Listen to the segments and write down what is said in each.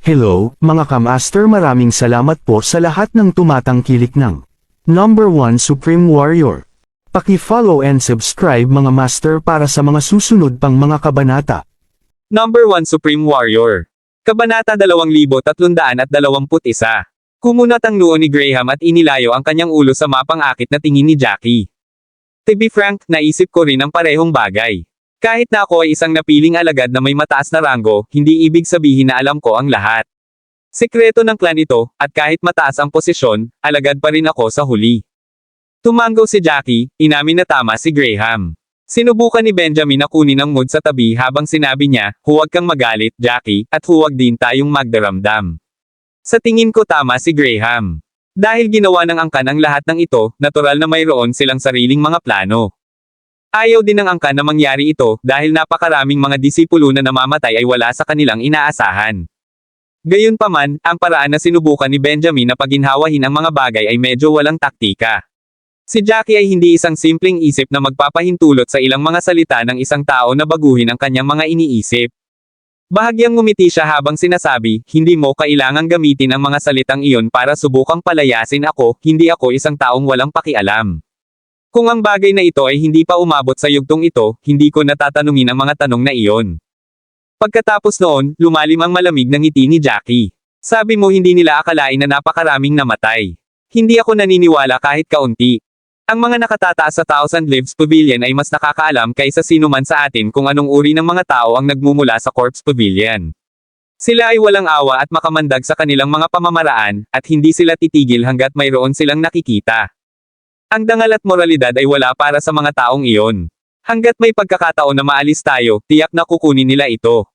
Hello, mga kamaster, maraming salamat po sa lahat ng tumatangkilik ng Number 1 Supreme Warrior. Paki-follow and subscribe mga master para sa mga susunod pang mga kabanata. Number 1 Supreme Warrior. Kabanata 2321. Kumunat ang noo ni Graham at inilayo ang kanyang ulo sa mapang-akit na tingin ni Jackie. To be frank, naisip ko rin ang parehong bagay. Kahit na ako ay isang napiling alagad na may mataas na ranggo, hindi ibig sabihin na alam ko ang lahat. Sekreto ng clan ito, at kahit mataas ang posisyon, alagad pa rin ako sa huli. Tumanggaw si Jackie, inamin na tama si Graham. Sinubukan ni Benjamin na kunin ang mood sa tabi habang sinabi niya, huwag kang magalit, Jackie, at huwag din tayong magdaramdam. Sa tingin ko tama si Graham. Dahil ginawa ng angkan ang lahat ng ito, natural na mayroon silang sariling mga plano. Ayaw din ng angkan na mangyari ito dahil napakaraming mga disipulo na namamatay ay wala sa kanilang inaasahan. Gayunpaman, ang paraan na sinubukan ni Benjamin na paginhawahin ang mga bagay ay medyo walang taktika. Si Jackie ay hindi isang simpleng isip na magpapahintulot sa ilang mga salita ng isang tao na baguhin ang kanyang mga iniisip. Bahagyang ngumiti siya habang sinasabi, hindi mo kailangang gamitin ang mga salitang iyon para subukang palayasin ako, hindi ako isang taong walang pakialam. Kung ang bagay na ito ay hindi pa umabot sa yugtong ito, hindi ko natatanungin ang mga tanong na iyon. Pagkatapos noon, lumalim ang malamig ng ngiti ni Jackie. Sabi mo hindi nila akalain na napakaraming namatay. Hindi ako naniniwala kahit kaunti. Ang mga nakatataas sa Thousand Lives Pavilion ay mas nakakaalam kaysa sino man sa atin kung anong uri ng mga tao ang nagmumula sa Corpse Pavilion. Sila ay walang awa at makamandag sa kanilang mga pamamaraan, at hindi sila titigil hanggat mayroon silang nakikita. Ang dangal at moralidad ay wala para sa mga taong iyon. Hanggat may pagkakataon na maalis tayo, tiyak na kukunin nila ito.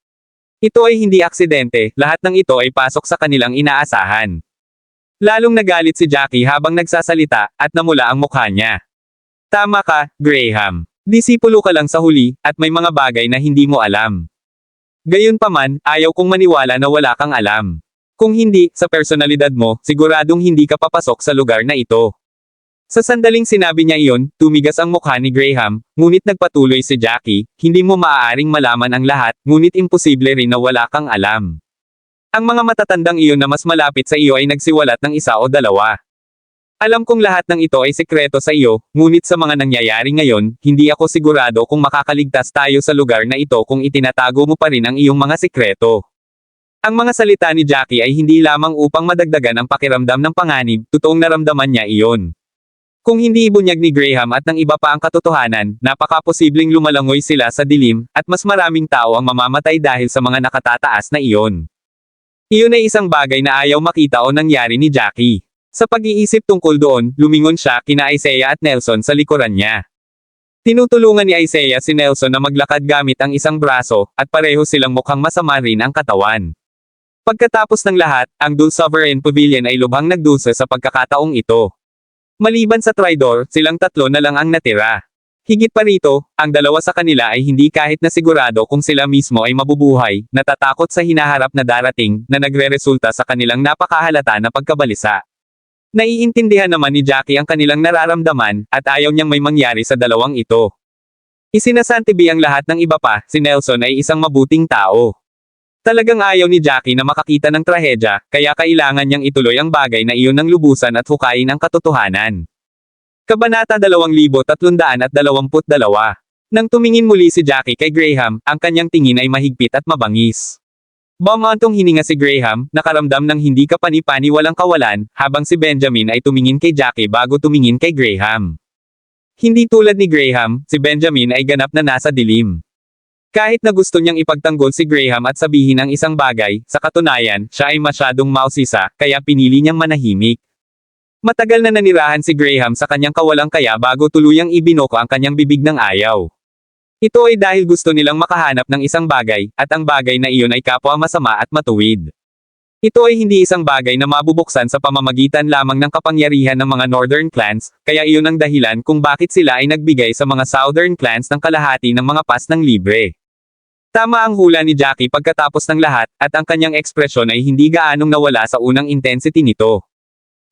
Ito ay hindi aksidente, lahat ng ito ay pasok sa kanilang inaasahan. Lalong nagalit si Jackie habang nagsasalita, at namula ang mukha niya. Tama ka, Graham. Disipulo ka lang sa huli, at may mga bagay na hindi mo alam. Gayunpaman, ayaw kong maniwala na wala kang alam. Kung hindi, sa personalidad mo, siguradong hindi ka papasok sa lugar na ito. Sa sandaling sinabi niya iyon, tumigas ang mukha ni Graham, ngunit nagpatuloy si Jackie, hindi mo maaaring malaman ang lahat, ngunit imposible rin na wala kang alam. Ang mga matatandang iyon na mas malapit sa iyo ay nagsiwalat ng isa o dalawa. Alam kong lahat ng ito ay sekreto sa iyo, ngunit sa mga nangyayari ngayon, hindi ako sigurado kung makakaligtas tayo sa lugar na ito kung itinatago mo pa rin ang iyong mga sekreto. Ang mga salita ni Jackie ay hindi lamang upang madagdagan ang pakiramdam ng panganib, totoong naramdaman niya iyon. Kung hindi ibunyag ni Graham at ng iba pa ang katotohanan, napakaposibleng lumalangoy sila sa dilim, at mas maraming tao ang mamamatay dahil sa mga nakatataas na iyon. Iyon ay isang bagay na ayaw makita o nangyari ni Jackie. Sa pag-iisip tungkol doon, lumingon siya kina Isaiah at Nelson sa likuran niya. Tinutulungan ni Isaiah si Nelson na maglakad gamit ang isang braso, at pareho silang mukhang masama rin ang katawan. Pagkatapos ng lahat, ang Dul Sovereign Pavilion ay lubhang nagdusa sa pagkakataong ito. Maliban sa Tridor, silang tatlo na lang ang natira. Higit pa rito, ang dalawa sa kanila ay hindi kahit na sigurado kung sila mismo ay mabubuhay, natatakot sa hinaharap na darating, na nagreresulta sa kanilang napakahalata na pagkabalisa. Naiintindihan naman ni Jackie ang kanilang nararamdaman, at ayaw niyang may mangyari sa dalawang ito. Isinasantibi ang lahat ng iba pa, si Nelson ay isang mabuting tao. Talagang ayaw ni Jackie na makakita ng trahedya, kaya kailangan niyang ituloy ang bagay na iyon ng lubusan at hukayin ang katotohanan. Kabanata 2322. Nang tumingin muli si Jackie kay Graham, ang kanyang tingin ay mahigpit at mabangis. Bumantong hininga si Graham, nakaramdam ng hindi kapani-pani walang kawalan, habang si Benjamin ay tumingin kay Jackie bago tumingin kay Graham. Hindi tulad ni Graham, si Benjamin ay ganap na nasa dilim. Kahit na gusto niyang ipagtanggol si Graham at sabihin ang isang bagay, sa katunayan, siya ay masyadong mausisa, kaya pinili niyang manahimik. Matagal na nanirahan si Graham sa kanyang kawalang kaya bago tuluyang ibinoko ang kanyang bibig ng ayaw. Ito ay dahil gusto nilang makahanap ng isang bagay, at ang bagay na iyon ay kapwa masama at matuwid. Ito ay hindi isang bagay na mabubuksan sa pamamagitan lamang ng kapangyarihan ng mga Northern clans, kaya iyon ang dahilan kung bakit sila ay nagbigay sa mga Southern clans ng kalahati ng mga pas ng libre. Tama ang hula ni Jackie pagkatapos ng lahat, at ang kanyang ekspresyon ay hindi gaanong nawala sa unang intensity nito.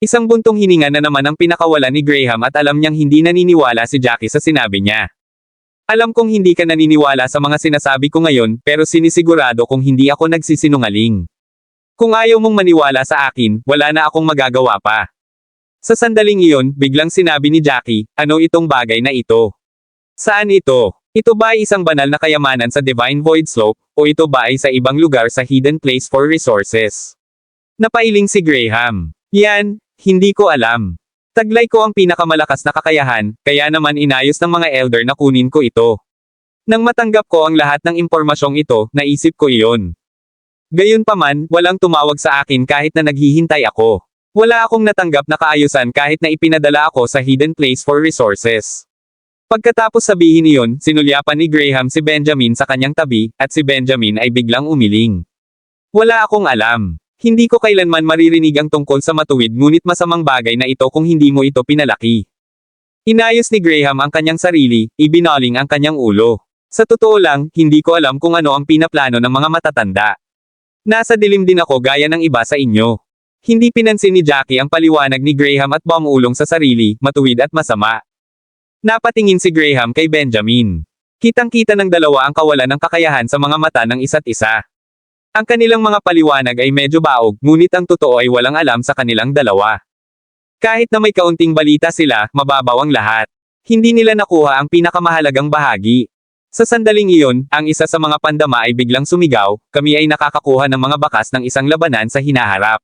Isang buntong hininga na naman ang pinakawalan ni Graham at alam niyang hindi naniniwala si Jackie sa sinabi niya. Alam kong hindi ka naniniwala sa mga sinasabi ko ngayon, pero sinisigurado kong hindi ako nagsisinungaling. Kung ayaw mong maniwala sa akin, wala na akong magagawa pa. Sa sandaling iyon, biglang sinabi ni Jackie, ano itong bagay na ito? Saan ito? Ito ba ay isang banal na kayamanan sa Divine Void Slope, o ito ba ay sa ibang lugar sa Hidden Place for Resources? Napailing si Graham. Yan, hindi ko alam. Taglay ko ang pinakamalakas na kakayahan, kaya naman inayos ng mga elder na kunin ko ito. Nang matanggap ko ang lahat ng impormasyong ito, naisip ko iyon. Gayunpaman, walang tumawag sa akin kahit na naghihintay ako. Wala akong natanggap na kaayusan kahit na ipinadala ako sa Hidden Place for Resources. Pagkatapos sabihin iyon, sinulyapan ni Graham si Benjamin sa kanyang tabi, at si Benjamin ay biglang umiling. Wala akong alam. Hindi ko kailanman maririnig ang tungkol sa matuwid ngunit masamang bagay na ito kung hindi mo ito pinalaki. Inayos ni Graham ang kanyang sarili, ibinaling ang kanyang ulo. Sa totoo lang, hindi ko alam kung ano ang pinaplano ng mga matatanda. Nasa dilim din ako gaya ng iba sa inyo. Hindi pinansin ni Jackie ang paliwanag ni Graham at bumulong sa sarili, matuwid at masama. Napatingin si Graham kay Benjamin. Kitang-kita ng dalawa ang kawalan ng kakayahan sa mga mata ng isa't isa. Ang kanilang mga paliwanag ay medyo baog, ngunit ang totoo ay walang alam sa kanilang dalawa. Kahit na may kaunting balita sila, mababaw ang lahat. Hindi nila nakuha ang pinakamahalagang bahagi. Sa sandaling iyon, ang isa sa mga pandama ay biglang sumigaw, kami ay nakakakuha ng mga bakas ng isang labanan sa hinaharap.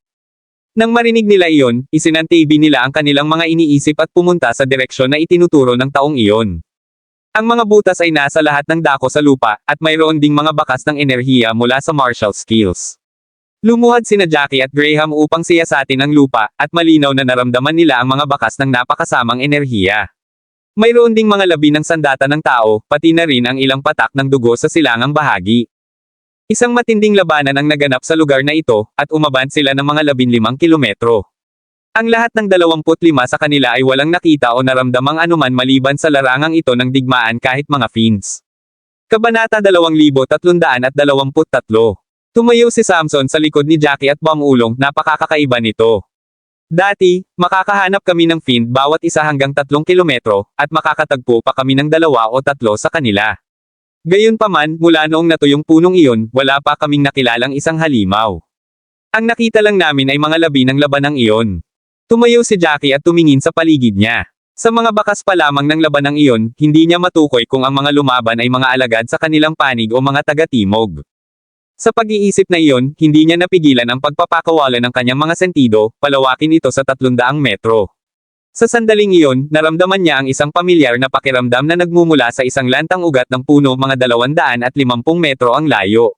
Nang marinig nila iyon, isinantibi nila ang kanilang mga iniisip at pumunta sa direksyon na itinuturo ng taong iyon. Ang mga butas ay nasa lahat ng dako sa lupa, at mayroon ding mga bakas ng enerhiya mula sa martial skills. Lumuhad sina Jackie at Graham upang siyasatin ang lupa, at malinaw na naramdaman nila ang mga bakas ng napakasamang enerhiya. Mayroon ding mga labi ng sandata ng tao, pati na rin ang ilang patak ng dugo sa silangang bahagi. Isang matinding labanan ang naganap sa lugar na ito, at umaban sila ng mga 15 kilometro. Ang lahat ng 25 sa kanila ay walang nakita o naramdamang anuman maliban sa larangang ito ng digmaan kahit mga fiends. Kabanata 2323. Tumayo si Samson sa likod ni Jackie at bumulong, napakakakaiba nito. Dati, makakahanap kami ng fiend bawat isa hanggang 3 kilometro, at makakatagpo pa kami ng 2 o 3 sa kanila. Gayunpaman, mula noong natuyong punong iyon, wala pa kaming nakilalang isang halimaw. Ang nakita lang namin ay mga labi ng labanang iyon. Tumayo si Jackie at tumingin sa paligid niya. Sa mga bakas pa lamang ng labanang iyon, hindi niya matukoy kung ang mga lumaban ay mga alagad sa kanilang panig o mga taga-timog. Sa pag-iisip na iyon, hindi niya napigilan ang pagpapakawala ng kanyang mga sentido, palawakin ito sa 300 metro. Sa sandaling iyon, naramdaman niya ang isang pamilyar na pakiramdam na nagmumula sa isang lantang ugat ng puno mga 250 metro ang layo.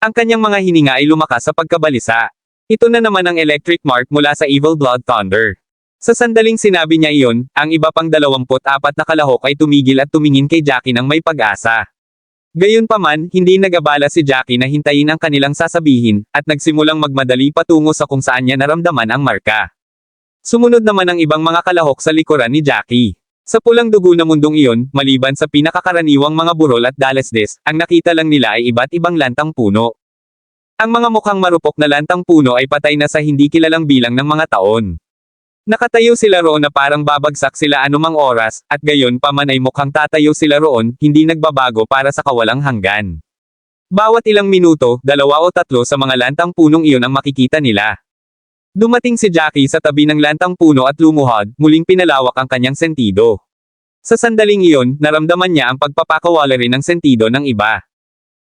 Ang kanyang mga hininga ay lumakas sa pagkabalisa. Ito na naman ang electric mark mula sa Evil Blood Thunder. Sa sandaling sinabi niya iyon, ang iba pang 24 na kalahok ay tumigil at tumingin kay Jackie ng may pag-asa. Gayunpaman, hindi nag-abala si Jackie na hintayin ang kanilang sasabihin, at nagsimulang magmadali patungo sa kung saan niya naramdaman ang marka. Sumunod naman ang ibang mga kalahok sa likuran ni Jackie. Sa pulang dugo na mundong iyon, maliban sa pinakakaraniwang mga burol at dalesdes, ang nakita lang nila ay iba't ibang lantang puno. Ang mga mukhang marupok na lantang puno ay patay na sa hindi kilalang bilang ng mga taon. Nakatayo sila roon na parang babagsak sila anumang oras, at gayon pa man ay mukhang tatayo sila roon, hindi nagbabago para sa kawalang hanggan. Bawat ilang minuto, 2 o 3 sa mga lantang punong iyon ang makikita nila. Dumating si Jackie sa tabi ng lantang puno at lumuhod, muling pinalawak ang kanyang sentido. Sa sandaling iyon, naramdaman niya ang pagpapakawala rin ng sentido ng iba.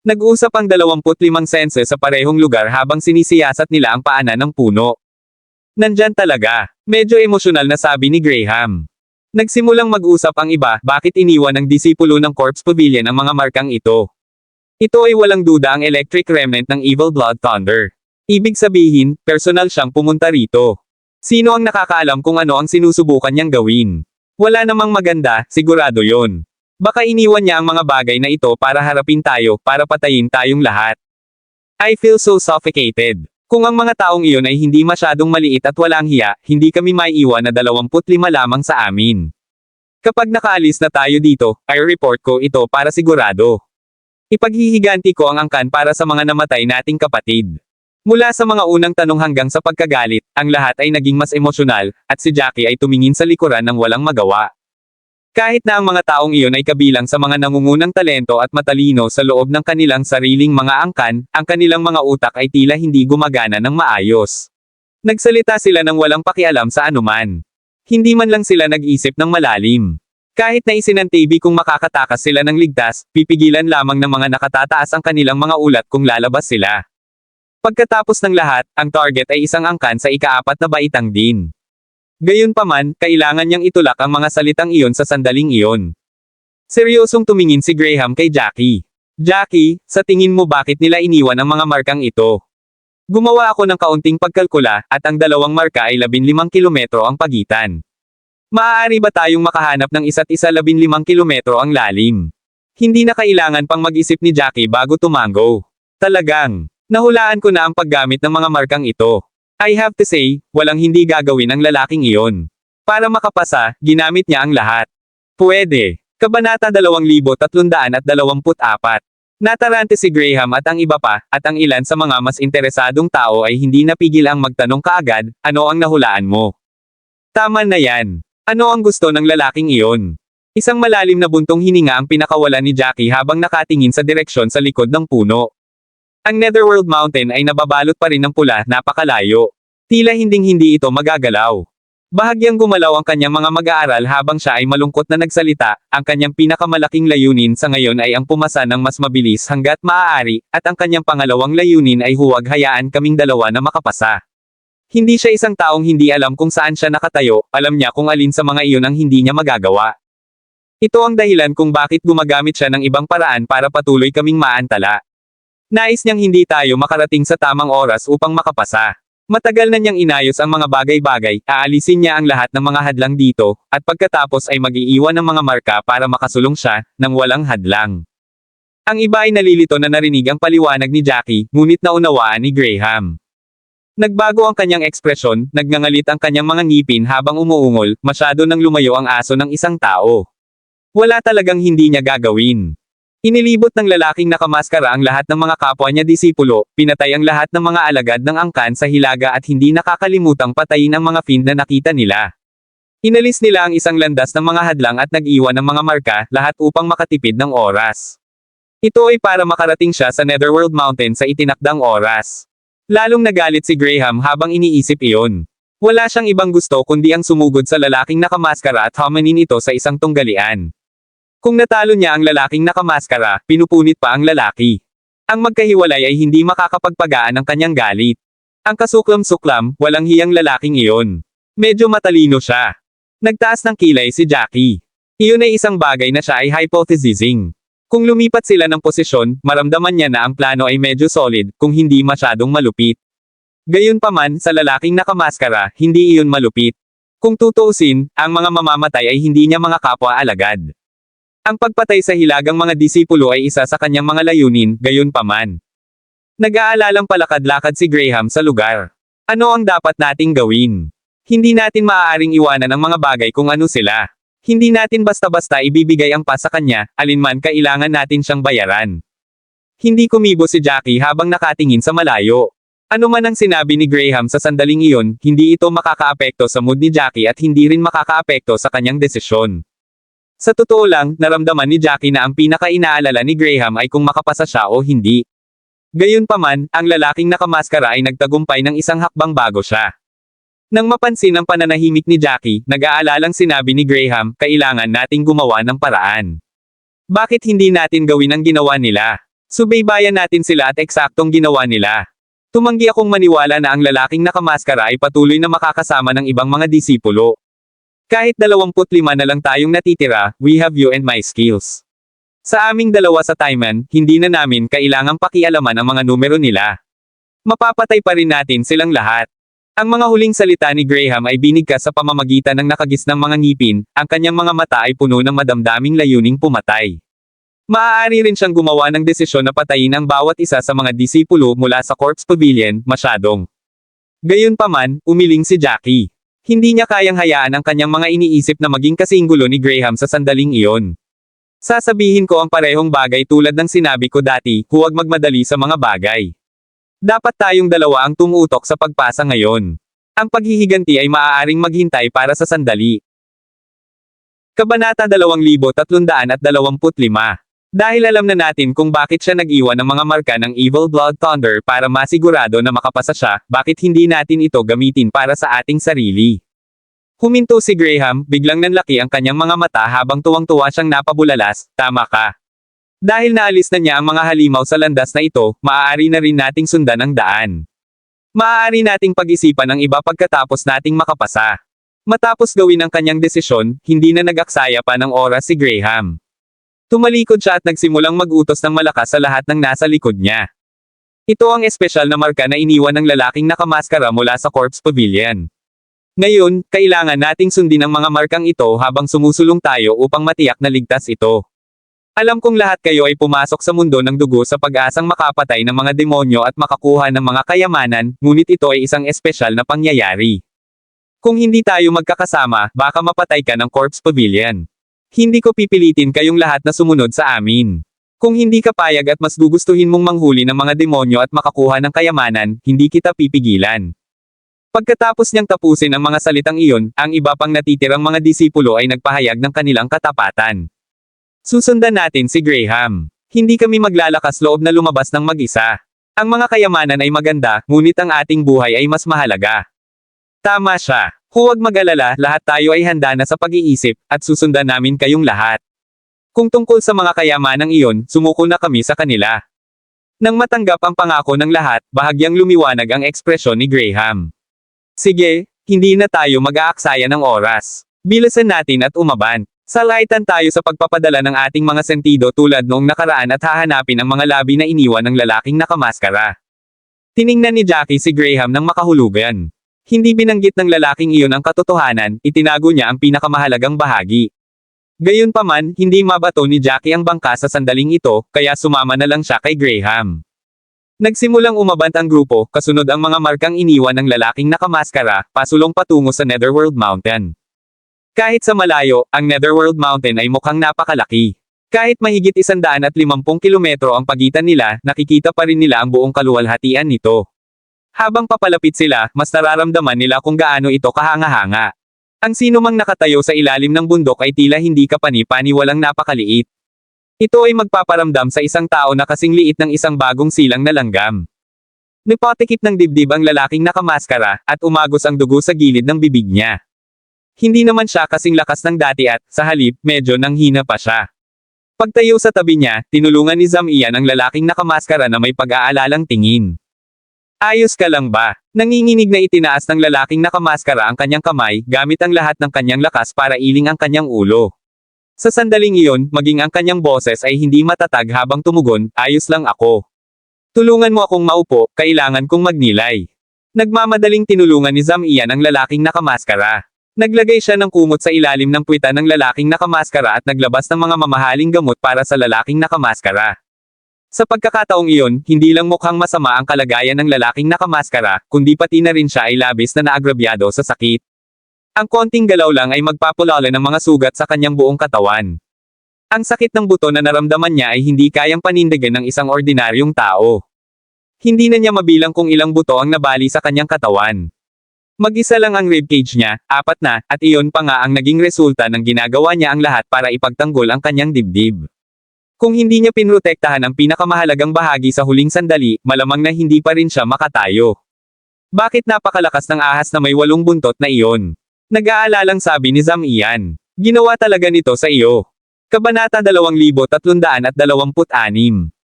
Nag-usap ang 25 senses sa parehong lugar habang sinisiyasat nila ang paanan ng puno. Nandyan talaga. Medyo emosyonal na sabi ni Graham. Nagsimulang mag-usap ang iba, bakit iniwan ng disipulo ng Corpse Pavilion ang mga markang ito. Ito ay walang duda ang electric remnant ng Evil Blood Thunder. Ibig sabihin, personal siyang pumunta rito. Sino ang nakakaalam kung ano ang sinusubukan niyang gawin? Wala namang maganda, sigurado yon. Baka iniwan niya ang mga bagay na ito para harapin tayo, para patayin tayong lahat. I feel so suffocated. Kung ang mga taong iyon ay hindi masyadong maliit at walang hiya, hindi kami maiiwan na 25 lamang sa amin. Kapag nakaalis na tayo dito, ay report ko ito para sigurado. Ipaghihiganti ko ang angkan para sa mga namatay nating kapatid. Mula sa mga unang tanong hanggang sa pagkagalit, ang lahat ay naging mas emosyonal, at si Jackie ay tumingin sa likuran ng walang magawa. Kahit na ang mga taong iyon ay kabilang sa mga nangungunang talento at matalino sa loob ng kanilang sariling mga angkan, ang kanilang mga utak ay tila hindi gumagana ng maayos. Nagsalita sila ng walang pakialam sa anuman. Hindi man lang sila nag-isip ng malalim. Kahit na isinantibi kung makakatakas sila ng ligtas, pipigilan lamang ng mga nakatataas ang kanilang mga ulat kung lalabas sila. Pagkatapos ng lahat, ang target ay isang angkan sa ika-4 na baitang din. Gayunpaman, kailangan niyang itulak ang mga salitang iyon sa sandaling iyon. Seryosong tumingin si Graham kay Jackie. Jackie, sa tingin mo bakit nila iniwan ang mga markang ito? Gumawa ako ng kaunting pagkalkula, at ang dalawang marka ay 15 kilometro ang pagitan. Maaari ba tayong makahanap ng isa't isa 15 kilometro ang lalim? Hindi na kailangan pang mag-isip ni Jackie bago tumango. Talagang, nahulaan ko na ang paggamit ng mga markang ito. I have to say, walang hindi gagawin ang lalaking iyon. Para makapasa, ginamit niya ang lahat. Pwede. Kabanata 2324. Natarante si Graham at ang iba pa, at ang ilan sa mga mas interesadong tao ay hindi napigil ang magtanong kaagad, ano ang nahulaan mo? Tama na yan. Ano ang gusto ng lalaking iyon? Isang malalim na buntong hininga ang pinakawalan ni Jackie habang nakatingin sa direksyon sa likod ng puno. Ang Netherworld Mountain ay nababalot pa rin ng pula, napakalayo. Tila hinding-hindi ito magagalaw. Bahagyang gumalaw ang kanyang mga mag-aaral habang siya ay malungkot na nagsalita, ang kanyang pinakamalaking layunin sa ngayon ay ang pumasa ng mas mabilis hanggat maaari, at ang kanyang pangalawang layunin ay huwag hayaan kaming dalawa na makapasa. Hindi siya isang taong hindi alam kung saan siya nakatayo, alam niya kung alin sa mga iyon ang hindi niya magagawa. Ito ang dahilan kung bakit gumagamit siya ng ibang paraan para patuloy kaming maantala. Nais niyang hindi tayo makarating sa tamang oras upang makapasa. Matagal na niyang inayos ang mga bagay-bagay, aalisin niya ang lahat ng mga hadlang dito, at pagkatapos ay mag-iiwan ng mga marka para makasulong siya, nang walang hadlang. Ang iba ay nalilito na narinig ang paliwanag ni Jackie, ngunit naunawaan ni Graham. Nagbago ang kanyang ekspresyon, nagngangalit ang kanyang mga ngipin habang umuungol, masyado nang lumayo ang aso ng isang tao. Wala talagang hindi niya gagawin. Inilibot ng lalaking nakamaskara ang lahat ng mga kapwa niya disipulo, pinatay ang lahat ng mga alagad ng angkan sa hilaga at hindi nakakalimutang patayin ang mga fiend na nakita nila. Inalis nila ang isang landas ng mga hadlang at nag-iwan ng mga marka, lahat upang makatipid ng oras. Ito ay para makarating siya sa Netherworld Mountain sa itinakdang oras. Lalong nagalit si Graham habang iniisip iyon. Wala siyang ibang gusto kundi ang sumugod sa lalaking nakamaskara at hamanin ito sa isang tunggalian. Kung natalo niya ang lalaking nakamaskara, pinupunit pa ang lalaki. Ang magkahiwalay ay hindi makakapagpagaan ng kanyang galit. Ang kasuklam-suklam, walang hiyang lalaking iyon. Medyo matalino siya. Nagtaas ng kilay si Jackie. Iyon ay isang bagay na siya ay hypothesizing. Kung lumipat sila ng posisyon, maramdaman niya na ang plano ay medyo solid, kung hindi masyadong malupit. Gayunpaman, sa lalaking nakamaskara, hindi iyon malupit. Kung tutuusin, ang mga mamamatay ay hindi niya mga kapwa alagad. Ang pagpatay sa hilagang mga disipulo ay isa sa kanyang mga layunin, gayunpaman. Nag-aalalang palakad-lakad si Graham sa lugar. Ano ang dapat nating gawin? Hindi natin maaaring iwanan ang mga bagay kung ano sila. Hindi natin basta-basta ibibigay ang pas sa kanya, alinman kailangan natin siyang bayaran. Hindi kumibo si Jackie habang nakatingin sa malayo. Ano man ang sinabi ni Graham sa sandaling iyon, hindi ito makakaapekto sa mood ni Jackie at hindi rin makakaapekto sa kanyang desisyon. Sa totoo lang, naramdaman ni Jackie na ang pinaka-inaalala ni Graham ay kung makapasa siya o hindi. Gayunpaman, ang lalaking nakamaskara ay nagtagumpay ng isang hakbang bago siya. Nang mapansin ang pananahimik ni Jackie, nag-aalalang sinabi ni Graham, kailangan nating gumawa ng paraan. Bakit hindi natin gawin ang ginawa nila? Subaybayan natin sila at eksaktong ginawa nila. Tumanggi akong maniwala na ang lalaking nakamaskara ay patuloy na makakasama ng ibang mga disipulo. Kahit 25 na lang tayong natitira, we have you and my skills. Sa aming dalawa sa Taiman, hindi na namin kailangang pakialaman ang mga numero nila. Mapapatay pa rin natin silang lahat. Ang mga huling salita ni Graham ay binigkas sa pamamagitan ng nakagisnang mga ngipin, ang kanyang mga mata ay puno ng madamdaming layuning pumatay. Maaari rin siyang gumawa ng desisyon na patayin ang bawat isa sa mga disipulo mula sa Corpse Pavilion, masyadong. Gayunpaman, umiling si Jackie. Hindi niya kayang hayaan ang kanyang mga iniisip na maging kasing gulo ni Graham sa sandaling iyon. Sasabihin ko ang parehong bagay tulad ng sinabi ko dati, huwag magmadali sa mga bagay. Dapat tayong dalawa ang tumutok sa pagpasa ngayon. Ang paghihiganti ay maaaring maghintay para sa sandali. Kabanata 2325. Dahil alam na natin kung bakit siya nag-iwan ng mga marka ng Evil Blood Thunder para masigurado na makapasa siya, bakit hindi natin ito gamitin para sa ating sarili? Huminto si Graham, biglang nanlaki ang kanyang mga mata habang tuwang-tuwa siyang napabulalas, tama ka. Dahil naalis na niya ang mga halimaw sa landas na ito, maaari na rin nating sundan ang daan. Maaari nating pag-isipan ang iba pagkatapos nating makapasa. Matapos gawin ang kanyang desisyon, hindi na nag-aksaya pa ng oras si Graham. Tumalikod siya at nagsimulang mag-utos ng malakas sa lahat ng nasa likod niya. Ito ang espesyal na marka na iniwan ng lalaking nakamaskara mula sa Corpse Pavilion. Ngayon, kailangan nating sundin ang mga markang ito habang sumusulong tayo upang matiyak na ligtas ito. Alam kong lahat kayo ay pumasok sa mundo ng dugo sa pag-asang makapatay ng mga demonyo at makakuha ng mga kayamanan, ngunit ito ay isang espesyal na pangyayari. Kung hindi tayo magkakasama, baka mapatay ka ng Corpse Pavilion. Hindi ko pipilitin kayong lahat na sumunod sa amin. Kung hindi ka payag at mas gugustuhin mong manghuli ng mga demonyo at makakuha ng kayamanan, hindi kita pipigilan. Pagkatapos niyang tapusin ang mga salitang iyon, ang iba pang natitirang mga disipulo ay nagpahayag ng kanilang katapatan. Susundan natin si Graham. Hindi kami maglalakas loob na lumabas ng mag-isa. Ang mga kayamanan ay maganda, ngunit ang ating buhay ay mas mahalaga. Tama siya. Huwag mag-alala, lahat tayo ay handa na sa pag-iisip, at susundan namin kayong lahat. Kung tungkol sa mga kayamanang iyon, sumuko na kami sa kanila. Nang matanggap ang pangako ng lahat, bahagyang lumiwanag ang ekspresyon ni Graham. Sige, hindi na tayo mag-aaksaya ng oras. Bilisan natin at umaban. Salaitan tayo sa pagpapadala ng ating mga sentido tulad noong nakaraan at hahanapin ang mga labi na iniwan ng lalaking nakamaskara. Tiningnan ni Jackie si Graham ng makahulugan. Hindi binanggit ng lalaking iyon ang katotohanan, itinago niya ang pinakamahalagang bahagi. Gayunpaman, hindi mabato ni Jackie ang bangka sa sandaling ito, kaya sumama na lang siya kay Graham. Nagsimulang umabant ang grupo, kasunod ang mga markang iniwan ng lalaking nakamaskara, pasulong patungo sa Netherworld Mountain. Kahit sa malayo, ang Netherworld Mountain ay mukhang napakalaki. Kahit mahigit 150 kilometro ang pagitan nila, nakikita pa rin nila ang buong kaluwalhatian nito. Habang papalapit sila, mas nararamdaman nila kung gaano ito kahanga-hanga. Ang sinumang nakatayo sa ilalim ng bundok ay tila hindi kapani-paniwalang napakaliit. Ito ay magpaparamdam sa isang tao na kasing liit ng isang bagong silang na langgam. Nipatikip ng dibdib ang lalaking nakamaskara, at umagos ang dugo sa gilid ng bibig niya. Hindi naman siya kasing lakas ng dati at, sa halip, medyo nanghina pa siya. Pagtayo sa tabi niya, tinulungan ni Zam-Ian ang lalaking nakamaskara na may pag-aalalang tingin. Ayos ka lang ba? Nanginginig na itinaas ng lalaking nakamaskara ang kanyang kamay, gamit ang lahat ng kanyang lakas para iling ang kanyang ulo. Sa sandaling iyon, maging ang kanyang boses ay hindi matatag habang tumugon, ayos lang ako. Tulungan mo akong maupo, kailangan kong magnilay. Nagmamadaling tinulungan ni Zam-Ian ang lalaking nakamaskara. Naglagay siya ng kumot sa ilalim ng puwitan ng lalaking nakamaskara at naglabas ng mga mamahaling gamot para sa lalaking nakamaskara. Sa pagkakataong iyon, hindi lang mukhang masama ang kalagayan ng lalaking nakamaskara, kundi pati na rin siya ay labis na naagrabyado sa sakit. Ang konting galaw lang ay magpapulala ng mga sugat sa kanyang buong katawan. Ang sakit ng buto na naramdaman niya ay hindi kayang panindigan ng isang ordinaryong tao. Hindi na niya mabilang kung ilang buto ang nabali sa kanyang katawan. Mag-isa lang ang ribcage niya, 4 na, at iyon pa nga ang naging resulta ng ginagawa niya ang lahat para ipagtanggol ang kanyang dibdib. Kung hindi niya pinrotektahan ang pinakamahalagang bahagi sa huling sandali, malamang na hindi pa rin siya makatayo. Bakit napakalakas ng ahas na may 8 buntot na iyon? Nag-aalalang sabi ni Zam-Ian. Ginawa talaga nito sa iyo. Kabanata 2326.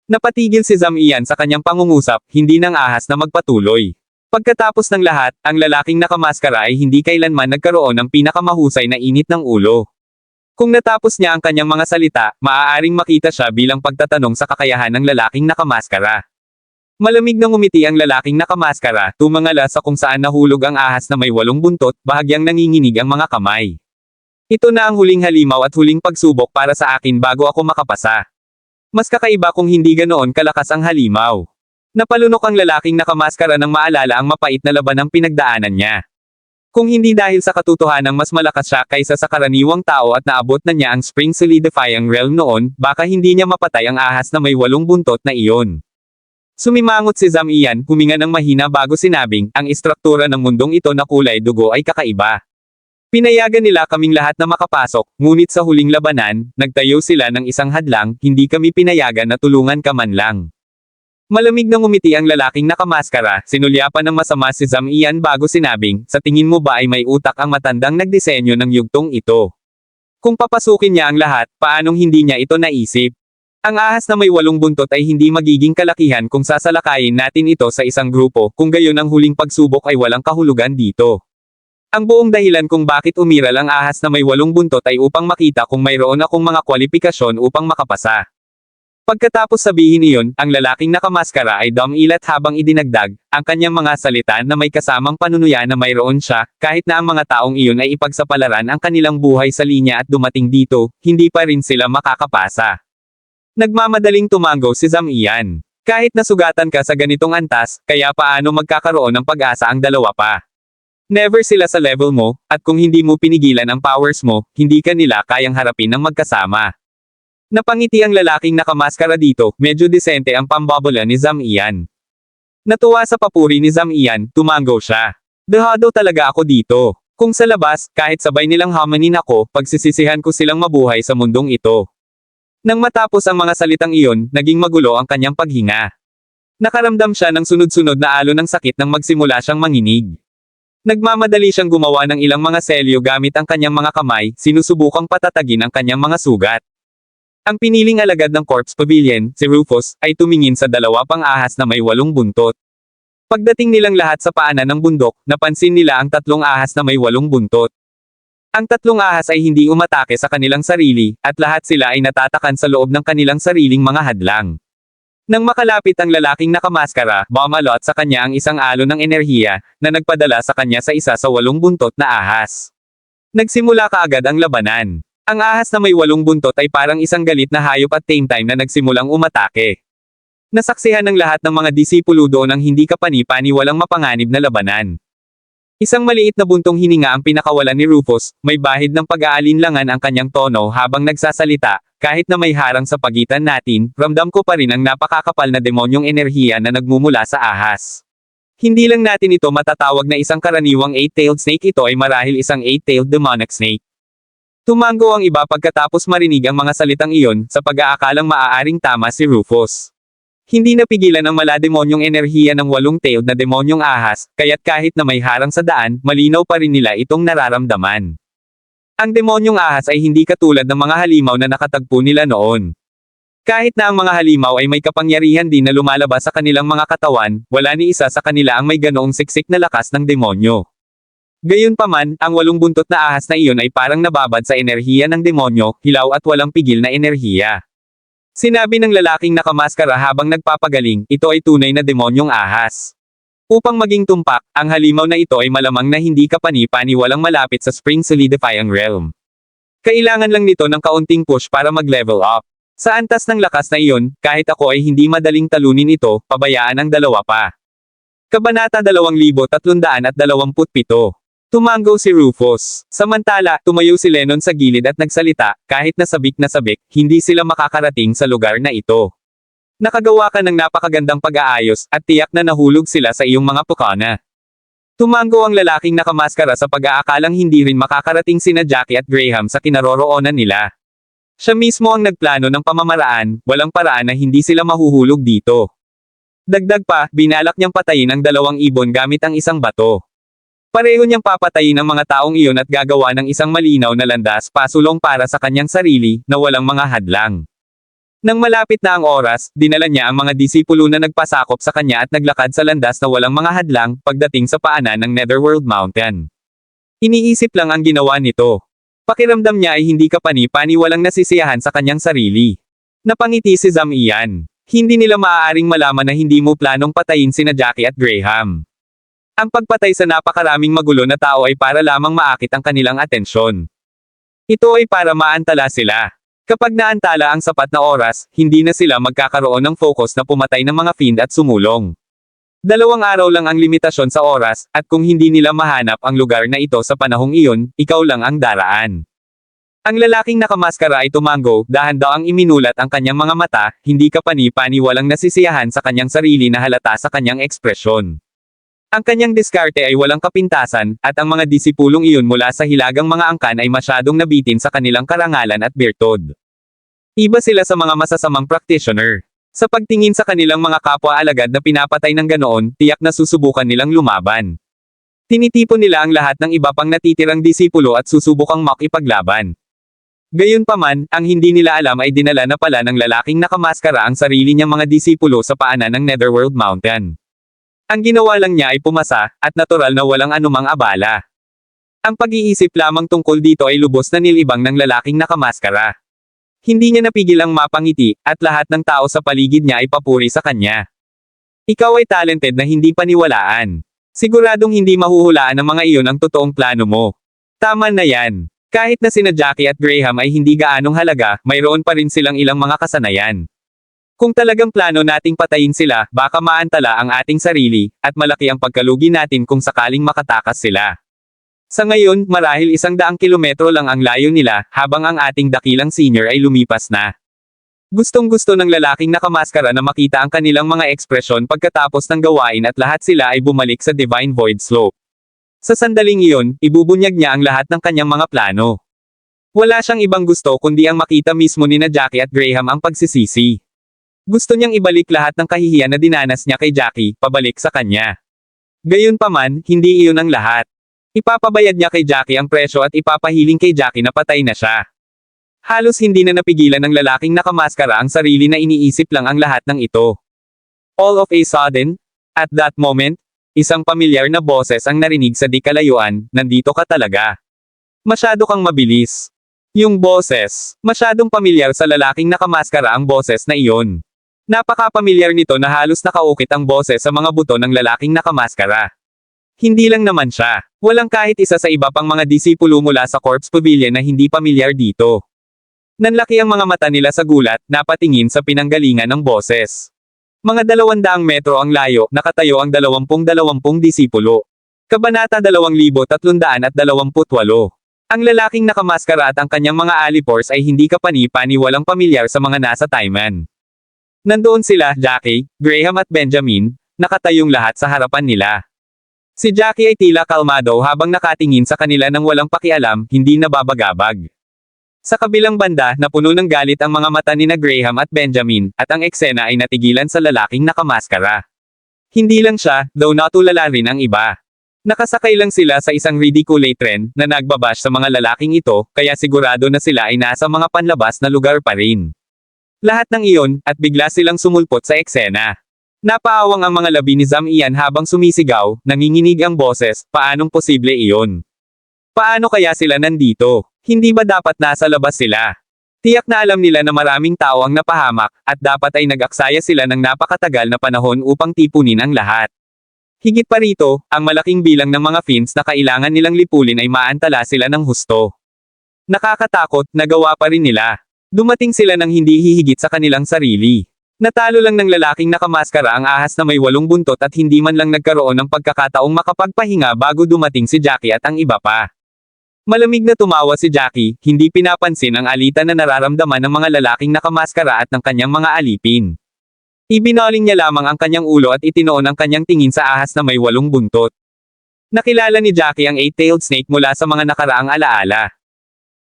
Napatigil si Zam-Ian sa kanyang pangungusap, hindi ng ahas na magpatuloy. Pagkatapos ng lahat, ang lalaking nakamaskara ay hindi kailanman nagkaroon ng pinakamahusay na init ng ulo. Kung natapos niya ang kanyang mga salita, maaaring makita siya bilang pagtatanong sa kakayahan ng lalaking nakamaskara. Malamig na ngumiti ang lalaking nakamaskara, tumangala sa kung saan nahulog ang ahas na may 8 buntot, bahagyang nanginginig ang mga kamay. Ito na ang huling halimaw at huling pagsubok para sa akin bago ako makapasa. Mas kakaiba kung hindi ganoon kalakas ang halimaw. Napalunok ang lalaking nakamaskara nang maalala ang mapait na laban ng pinagdaanan niya. Kung hindi dahil sa katotohanang mas malakas siya kaysa sa karaniwang tao at naabot na niya ang Spring Solidifying Realm noon, baka hindi niya mapatay ang ahas na may 8 buntot na iyon. Sumimangot si Zam-Ian, huminga ng mahina bago sinabing, ang istruktura ng mundong ito na kulay dugo ay kakaiba. Pinayagan nila kaming lahat na makapasok, ngunit sa huling labanan, nagtayo sila ng isang hadlang, hindi kami pinayagan na tulungan ka man lang. Malamig na ngumiti ang lalaking nakamaskara, sinulyapan ng masama si Zhang Ian bago sinabing, sa tingin mo ba ay may utak ang matandang nagdisenyo ng yugtong ito? Kung papasukin niya ang lahat, paanong hindi niya ito naisip? Ang ahas na may 8 buntot ay hindi magiging kalakihan kung sasalakayin natin ito sa isang grupo, kung gayon ang huling pagsubok ay walang kahulugan dito. Ang buong dahilan kung bakit umiral ang ahas na may 8 buntot ay upang makita kung mayroon akong mga kwalifikasyon upang makapasa. Pagkatapos sabihin iyon, ang lalaking nakamaskara ay dumilat habang idinagdag, ang kanyang mga salita na may kasamang panunuya na mayroon siya, kahit na ang mga taong iyon ay ipagsapalaran ang kanilang buhay sa linya at dumating dito, hindi pa rin sila makakapasa. Nagmamadaling tumango si Zhang Ian. Kahit nasugatan ka sa ganitong antas, kaya paano magkakaroon ng pag-asa ang dalawa pa? Never sila sa level mo, at kung hindi mo pinigilan ang powers mo, hindi ka nila kayang harapin ng magkasama. Napangiti ang lalaking nakamaskara dito, medyo disente ang pambobola ni Zhang Ian. Natuwa sa papuri ni Zhang Ian, tumango siya. Dehado talaga ako dito. Kung sa labas, kahit sabay nilang hamanin ako, pagsisisihan ko silang mabuhay sa mundong ito. Nang matapos ang mga salitang iyon, naging magulo ang kanyang paghinga. Nakaramdam siya ng sunod-sunod na alon ng sakit nang magsimula siyang manginig. Nagmamadali siyang gumawa ng ilang mga selyo gamit ang kanyang mga kamay, sinusubukang patatagin ang kanyang mga sugat. Ang piniling alagad ng Corpse Pavilion, si Rufus, ay tumingin sa 2 pang ahas na may 8 buntot. Pagdating nilang lahat sa paanan ng bundok, napansin nila ang 3 ahas na may 8 buntot. Ang 3 ahas ay hindi umatake sa kanilang sarili, at lahat sila ay natatakan sa loob ng kanilang sariling mga hadlang. Nang makalapit ang lalaking nakamaskara, bumalot sa kanya ang isang alon ng enerhiya, na nagpadala sa kanya sa isa sa 8 buntot na ahas. Nagsimula kaagad ang labanan. Ang ahas na may 8 buntot ay parang isang galit na hayop at same time na nagsimulang umatake. Nasaksihan ng lahat ng mga disipulo doon ang hindi kapani-paniwalang mapanganib na labanan. Isang maliit na buntong hininga ang pinakawalan ni Rufus, may bahid ng pag-aalinlangan ang kanyang tono habang nagsasalita, kahit na may harang sa pagitan natin, ramdam ko pa rin ang napakakapal na demonyong enerhiya na nagmumula sa ahas. Hindi lang natin ito matatawag na isang karaniwang 8-tailed snake, ito ay marahil isang 8-tailed demonic snake. Tumango ang iba pagkatapos marinig ang mga salitang iyon, sa pag-aakalang maaaring tama si Rufus. Hindi napigilan ang malademonyong enerhiya ng 8-tailed na demonyong ahas, kaya't kahit na may harang sa daan, malinaw pa rin nila itong nararamdaman. Ang demonyong ahas ay hindi katulad ng mga halimaw na nakatagpo nila noon. Kahit na ang mga halimaw ay may kapangyarihan din na lumalabas sa kanilang mga katawan, wala ni isa sa kanila ang may ganoong siksik na lakas ng demonyo. Gayunpaman, ang 8 buntot na ahas na iyon ay parang nababad sa enerhiya ng demonyo, hilaw at walang pigil na enerhiya. Sinabi ng lalaking nakamaskara habang nagpapagaling, ito ay tunay na demonyong ahas. Upang maging tumpak, ang halimaw na ito ay malamang na hindi kapani-paniwalang malapit sa Spring Solidifying Realm. Kailangan lang nito ng kaunting push para mag-level up. Sa antas ng lakas na iyon, kahit ako ay hindi madaling talunin ito, pabayaan ang 2 pa. Kabanata 2327. Tumango si Rufus. Samantala, tumayo si Lennon sa gilid at nagsalita, kahit na sabik, hindi sila makakarating sa lugar na ito. Nakagawa ka ng napakagandang pag-aayos, at tiyak na nahulog sila sa iyong mga pukana. Tumango ang lalaking nakamaskara sa pag-aakalang hindi rin makakarating sina Jackie at Graham sa kinaroroonan nila. Siya mismo ang nagplano ng pamamaraan, walang paraan na hindi sila mahuhulog dito. Dagdag pa, binalak niyang patayin ang 2 ibon gamit ang isang bato. Pareho niyang papatayin ang mga taong iyon at gagawa ng isang malinaw na landas pasulong para sa kanyang sarili, na walang mga hadlang. Nang malapit na ang oras, dinala niya ang mga disipulo na nagpasakop sa kanya at naglakad sa landas na walang mga hadlang, pagdating sa paanan ng Netherworld Mountain. Iniisip lang ang ginawa nito. Pakiramdam niya ay hindi kapani-paniwalang nasisiyahan sa kanyang sarili. Napangiti si Zhang Ian. Hindi nila maaaring malaman na hindi mo planong patayin sina Jackie at Graham. Ang pagpatay sa napakaraming magulo na tao ay para lamang maakit ang kanilang atensyon. Ito ay para maantala sila. Kapag naantala ang sapat na oras, hindi na sila magkakaroon ng focus na pumatay ng mga fiend at sumulong. 2 araw lang ang limitasyon sa oras, at kung hindi nila mahanap ang lugar na ito sa panahong iyon, ikaw lang ang daraan. Ang lalaking nakamaskara ay tumango, dahan-daang iminulat ang kanyang mga mata, hindi kapani-paniwalang nasisiyahan sa kanyang sarili na halata sa kanyang ekspresyon. Ang kanyang diskarte ay walang kapintasan, at ang mga disipulong iyon mula sa hilagang mga angkan ay masyadong nabitin sa kanilang karangalan at birtod. Iba sila sa mga masasamang practitioner. Sa pagtingin sa kanilang mga kapwa-alagad na pinapatay ng ganoon, tiyak na susubukan nilang lumaban. Tinitipon nila ang lahat ng iba pang natitirang disipulo at susubukang makipaglaban. Gayunpaman, ang hindi nila alam ay dinala na pala ng lalaking nakamaskara ang sarili niyang mga disipulo sa paanan ng Netherworld Mountain. Ang ginawa lang niya ay pumasa, at natural na walang anumang abala. Ang pag-iisip lamang tungkol dito ay lubos na nilibang ng lalaking nakamaskara. Hindi niya napigil ang mapangiti, at lahat ng tao sa paligid niya ay papuri sa kanya. Ikaw ay talented na hindi paniwalaan. Siguradong hindi mahuhulaan ng mga iyon ang totoong plano mo. Tama na yan. Kahit na sina Jackie at Graham ay hindi gaanong halaga, mayroon pa rin silang ilang mga kasanayan. Kung talagang plano nating patayin sila, baka maantala ang ating sarili, at malaki ang pagkalugi natin kung sakaling makatakas sila. Sa ngayon, marahil 100 kilometro lang ang layo nila, habang ang ating dakilang senior ay lumipas na. Gustong-gusto ng lalaking nakamaskara na makita ang kanilang mga ekspresyon pagkatapos ng gawain at lahat sila ay bumalik sa Divine Void Slope. Sa sandaling iyon, ibubunyag niya ang lahat ng kanyang mga plano. Wala siyang ibang gusto kundi ang makita mismo ni na Jackie at Graham ang pagsisisi. Gusto niyang ibalik lahat ng kahihiyan na dinanas niya kay Jackie, pabalik sa kanya. Gayunpaman, hindi iyon ang lahat. Ipapabayad niya kay Jackie ang presyo at ipapahiling kay Jackie na patay na siya. Halos hindi na napigilan ng lalaking nakamaskara ang sarili na iniisip lang ang lahat ng ito. All of a sudden, at that moment, isang pamilyar na boses ang narinig sa di kalayuan, nandito ka talaga. Masyado kang mabilis. Yung boses, masyadong pamilyar sa lalaking nakamaskara ang boses na iyon. Napaka-pamilyar nito na halos nakaukit ang boses sa mga buto ng lalaking nakamaskara. Hindi lang naman siya. Walang kahit isa sa iba pang mga disipulo mula sa Corpse Pavilion na hindi pamilyar dito. Nanlaki ang mga mata nila sa gulat, napatingin sa pinanggalingan ng boses. Mga 200 metro ang layo, nakatayo ang 20 disipulo. Kabanata 2328. Ang lalaking nakamaskara at ang kanyang mga alipors ay hindi kapani-pani walang pamilyar sa mga nasa Taiman. Nandoon sila, Jackie, Graham at Benjamin, nakatayong lahat sa harapan nila. Si Jackie ay tila kalmado habang nakatingin sa kanila nang walang pakialam, hindi nababagabag. Sa kabilang banda, napuno ng galit ang mga mata ni na Graham at Benjamin, at ang eksena ay natigilan sa lalaking nakamaskara. Hindi lang siya, though natulala rin ang iba. Nakasakay lang sila sa isang ridiculous train, na nagbabash sa mga lalaking ito, kaya sigurado na sila ay nasa mga panlabas na lugar pa rin. Lahat ng iyon, at bigla silang sumulpot sa eksena. Napaawang ang mga labi ni Zam-Ian habang sumisigaw, nanginginig ang boses, paanong posible iyon? Paano kaya sila nandito? Hindi ba dapat nasa labas sila? Tiyak na alam nila na maraming tao ang napahamak, at dapat ay nag-aksaya sila ng napakatagal na panahon upang tipunin ang lahat. Higit pa rito, ang malaking bilang ng mga fins na kailangan nilang lipulin ay maantala sila ng husto. Nakakatakot, nagawa pa rin nila. Dumating sila ng hindi hihigit sa kanilang sarili. Natalo lang ng lalaking nakamaskara ang ahas na may 8 buntot at hindi man lang nagkaroon ng pagkakataong makapagpahinga bago dumating si Jackie at ang iba pa. Malamig na tumawa si Jackie, hindi pinapansin ang alitan na nararamdaman ng mga lalaking nakamaskara at ng kanyang mga alipin. Ibinaling niya lamang ang kanyang ulo at itinoon ang kanyang tingin sa ahas na may 8 buntot. Nakilala ni Jackie ang 8-tailed snake mula sa mga nakaraang alaala.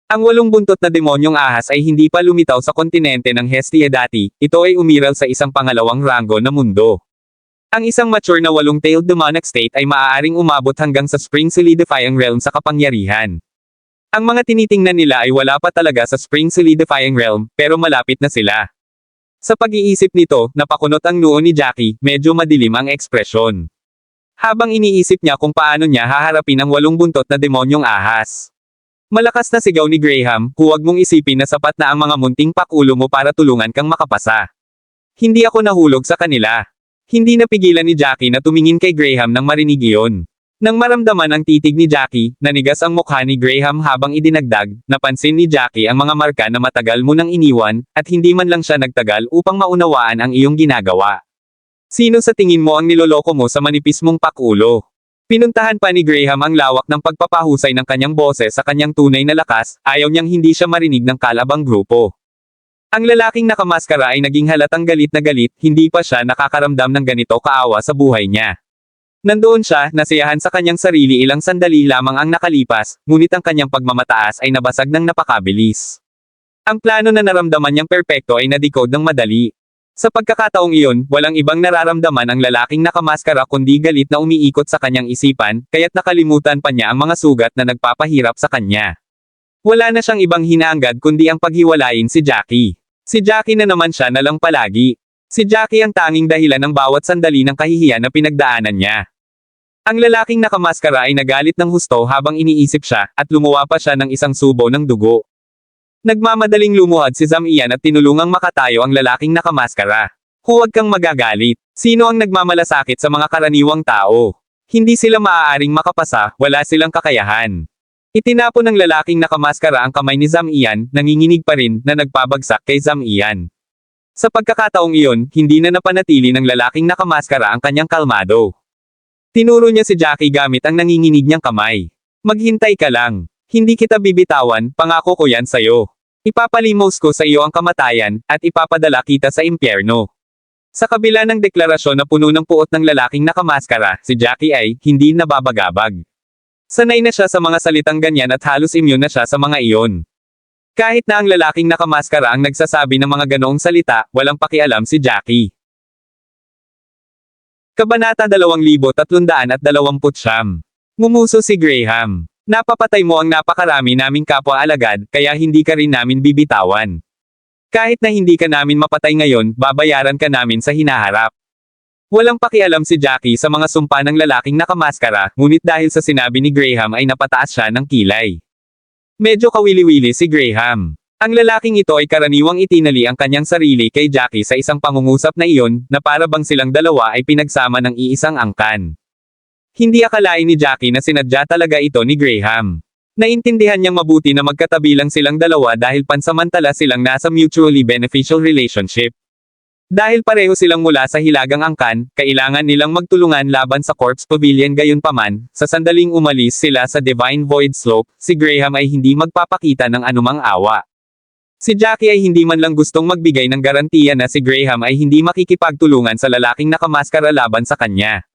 Ang 8 buntot na demonyong ahas ay hindi pa lumitaw sa kontinente ng Hestia dati, ito ay umiral sa isang pangalawang ranggo na mundo. Ang isang mature na 8-tailed demonic state ay maaaring umabot hanggang sa Spring Solidifying Realm sa kapangyarihan. Ang mga tinitingnan nila ay wala pa talaga sa Spring Solidifying Realm, pero malapit na sila. Sa pag-iisip nito, napakunot ang noo ni Jackie, medyo madilim ang ekspresyon. Habang iniisip niya kung paano niya haharapin ang 8 buntot na demonyong ahas. Malakas na sigaw ni Graham, huwag mong isipin na sapat na ang mga munting pakulo mo para tulungan kang makapasa. Hindi ako nahulog sa kanila. Hindi napigilan ni Jackie na tumingin kay Graham nang marinig iyon. Nang maramdaman ang titig ni Jackie, nanigas ang mukha ni Graham habang idinagdag, napansin ni Jackie ang mga marka na matagal mo nang iniwan, at hindi man lang siya nagtagal upang maunawaan ang iyong ginagawa. Sino sa tingin mo ang niloloko mo sa manipis mong pakulo? Pinuntahan pa ni Graham ang lawak ng pagpapahusay ng kanyang boses sa kanyang tunay na lakas, ayaw niyang hindi siya marinig ng kalabang grupo. Ang lalaking nakamaskara ay naging halatang galit na galit, hindi pa siya nakakaramdam ng ganito kaawa sa buhay niya. Nandoon siya, nasiyahan sa kanyang sarili ilang sandali lamang ang nakalipas, ngunit ang kanyang pagmamataas ay nabasag ng napakabilis. Ang plano na naramdaman niyang perpekto ay nadecode ng madali. Sa pagkakataong iyon, walang ibang nararamdaman ang lalaking nakamaskara kundi galit na umiikot sa kanyang isipan, kaya't nakalimutan pa niya ang mga sugat na nagpapahirap sa kanya. Wala na siyang ibang hinaanggad kundi ang paghiwalayin si Jackie. Si Jackie na naman siya na lang palagi. Si Jackie ang tanging dahilan ng bawat sandali ng kahihiyan na pinagdaanan niya. Ang lalaking nakamaskara ay nagalit ng husto habang iniisip siya, at lumuwa pa siya ng isang subo ng dugo. Nagmamadaling lumuhad si Zam-Ian at tinulungang makatayo ang lalaking nakamaskara. Huwag kang magagalit. Sino ang nagmamalasakit sa mga karaniwang tao? Hindi sila maaaring makapasa, wala silang kakayahan. Itinapon ng lalaking nakamaskara ang kamay ni Zam-Ian, nanginginig pa rin, na nagpabagsak kay Zam-Ian. Sa pagkakataong iyon, hindi na napanatili ng lalaking nakamaskara ang kanyang kalmado. Tinuro niya si Jackie gamit ang nanginginig niyang kamay. Maghintay ka lang. Hindi kita bibitawan, pangako ko yan sa'yo. Ipapalimos ko sa iyo ang kamatayan, at ipapadala kita sa impyerno. Sa kabila ng deklarasyon na puno ng puot ng lalaking nakamaskara, si Jackie ay hindi nababagabag. Sanay na siya sa mga salitang ganyan at halos immune na siya sa mga iyon. Kahit na ang lalaking nakamaskara ang nagsasabi ng mga ganoong salita, walang pakialam si Jackie. Kabanata 2329. Ngumuso si Graham. Napapatay mo ang napakarami naming kapwa-alagad, kaya hindi ka rin namin bibitawan. Kahit na hindi ka namin mapatay ngayon, babayaran ka namin sa hinaharap. Walang pakialam si Jackie sa mga sumpa ng lalaking nakamaskara, ngunit dahil sa sinabi ni Graham ay napataas siya ng kilay. Medyo kawili-wili si Graham. Ang lalaking ito ay karaniwang itinali ang kanyang sarili kay Jackie sa isang pangungusap na iyon, na para bang silang dalawa ay pinagsama ng iisang angkan. Hindi akalain ni Jackie na sinadya talaga ito ni Graham. Naintindihan niyang mabuti na magkatabi lang silang dalawa dahil pansamantala silang nasa mutually beneficial relationship. Dahil pareho silang mula sa hilagang angkan, kailangan nilang magtulungan laban sa Corpse Pavilion gayunpaman, sa sandaling umalis sila sa Divine Void Slope, si Graham ay hindi magpapakita ng anumang awa. Si Jackie ay hindi man lang gustong magbigay ng garantiya na si Graham ay hindi makikipagtulungan sa lalaking nakamaskara laban sa kanya.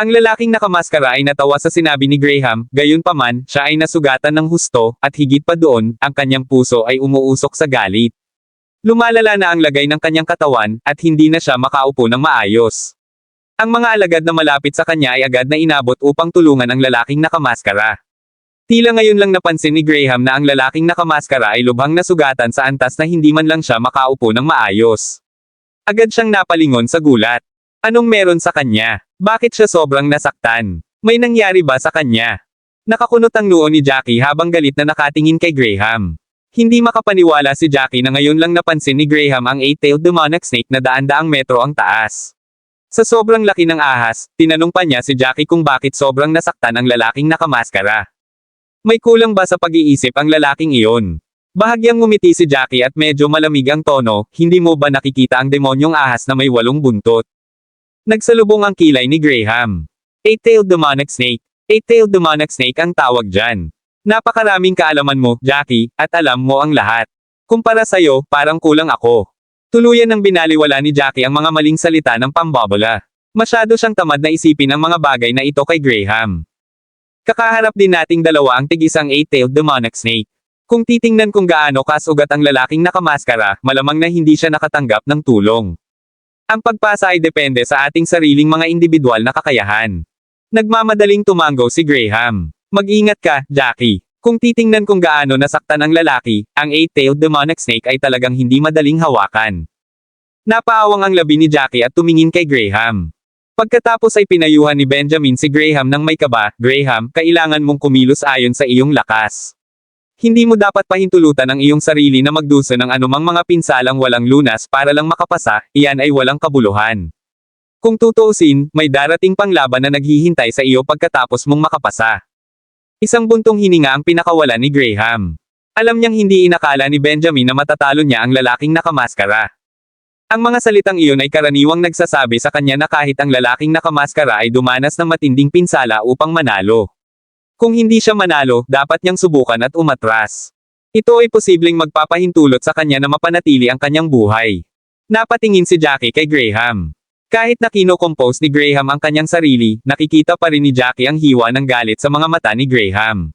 Ang lalaking nakamaskara ay natawa sa sinabi ni Graham, gayunpaman, siya ay nasugatan ng husto, at higit pa doon, ang kanyang puso ay umuusok sa galit. Lumalala na ang lagay ng kanyang katawan, at hindi na siya makaupo ng maayos. Ang mga alagad na malapit sa kanya ay agad na inabot upang tulungan ang lalaking nakamaskara. Tila ngayon lang napansin ni Graham na ang lalaking nakamaskara ay lubhang nasugatan sa antas na hindi man lang siya makaupo ng maayos. Agad siyang napalingon sa gulat. Anong meron sa kanya? Bakit siya sobrang nasaktan? May nangyari ba sa kanya? Nakakunot ang noo ni Jackie habang galit na nakatingin kay Graham. Hindi makapaniwala si Jackie na ngayon lang napansin ni Graham ang eight-tailed demonic snake na daan-daang metro ang taas. Sa sobrang laki ng ahas, tinanong pa niya si Jackie kung bakit sobrang nasaktan ang lalaking nakamaskara. May kulang ba sa pag-iisip ang lalaking iyon? Bahagyang ngumiti si Jackie at medyo malamig ang tono, hindi mo ba nakikita ang demonyong ahas na may 8 buntot? Nagsalubong ang kilay ni Graham. Eight-tailed demonic snake. Eight-tailed demonic snake ang tawag dyan. Napakaraming kaalaman mo, Jackie, at alam mo ang lahat. Kumpara sa'yo, parang kulang ako. Tuluyan ng binaliwala ni Jackie ang mga maling salita ng pambobola. Masyado siyang tamad na isipin ang mga bagay na ito kay Graham. Kakaharap din nating dalawa ang tig-isang eight-tailed demonic snake. Kung titingnan kung gaano kasugat ang lalaking nakamaskara, malamang na hindi siya nakatanggap ng tulong. Ang pagpasa ay depende sa ating sariling mga individual na kakayahan. Nagmamadaling tumango si Graham. Mag-ingat ka, Jackie. Kung titingnan kung gaano nasaktan ang lalaki, ang eight-tailed demonic snake ay talagang hindi madaling hawakan. Napaawang ang labi ni Jackie at tumingin kay Graham. Pagkatapos ay pinayuhan ni Benjamin si Graham ng may kaba, Graham, kailangan mong kumilos ayon sa iyong lakas. Hindi mo dapat pahintulutan ang iyong sarili na magdusa ng anumang mga pinsalang walang lunas para lang makapasa, iyan ay walang kabuluhan. Kung tutuusin, may darating pang laban na naghihintay sa iyo pagkatapos mong makapasa. Isang buntong hininga ang pinakawalan ni Graham. Alam niyang hindi inakala ni Benjamin na matatalo niya ang lalaking nakamaskara. Ang mga salitang iyon ay karaniwang nagsasabi sa kanya na kahit ang lalaking nakamaskara ay dumanas ng matinding pinsala upang manalo. Kung hindi siya manalo, dapat niyang subukan at umatras. Ito ay posibleng magpapahintulot sa kanya na mapanatili ang kanyang buhay. Napatingin si Jackie kay Graham. Kahit na kino-compose ni Graham ang kanyang sarili, nakikita pa rin ni Jackie ang hiwa ng galit sa mga mata ni Graham.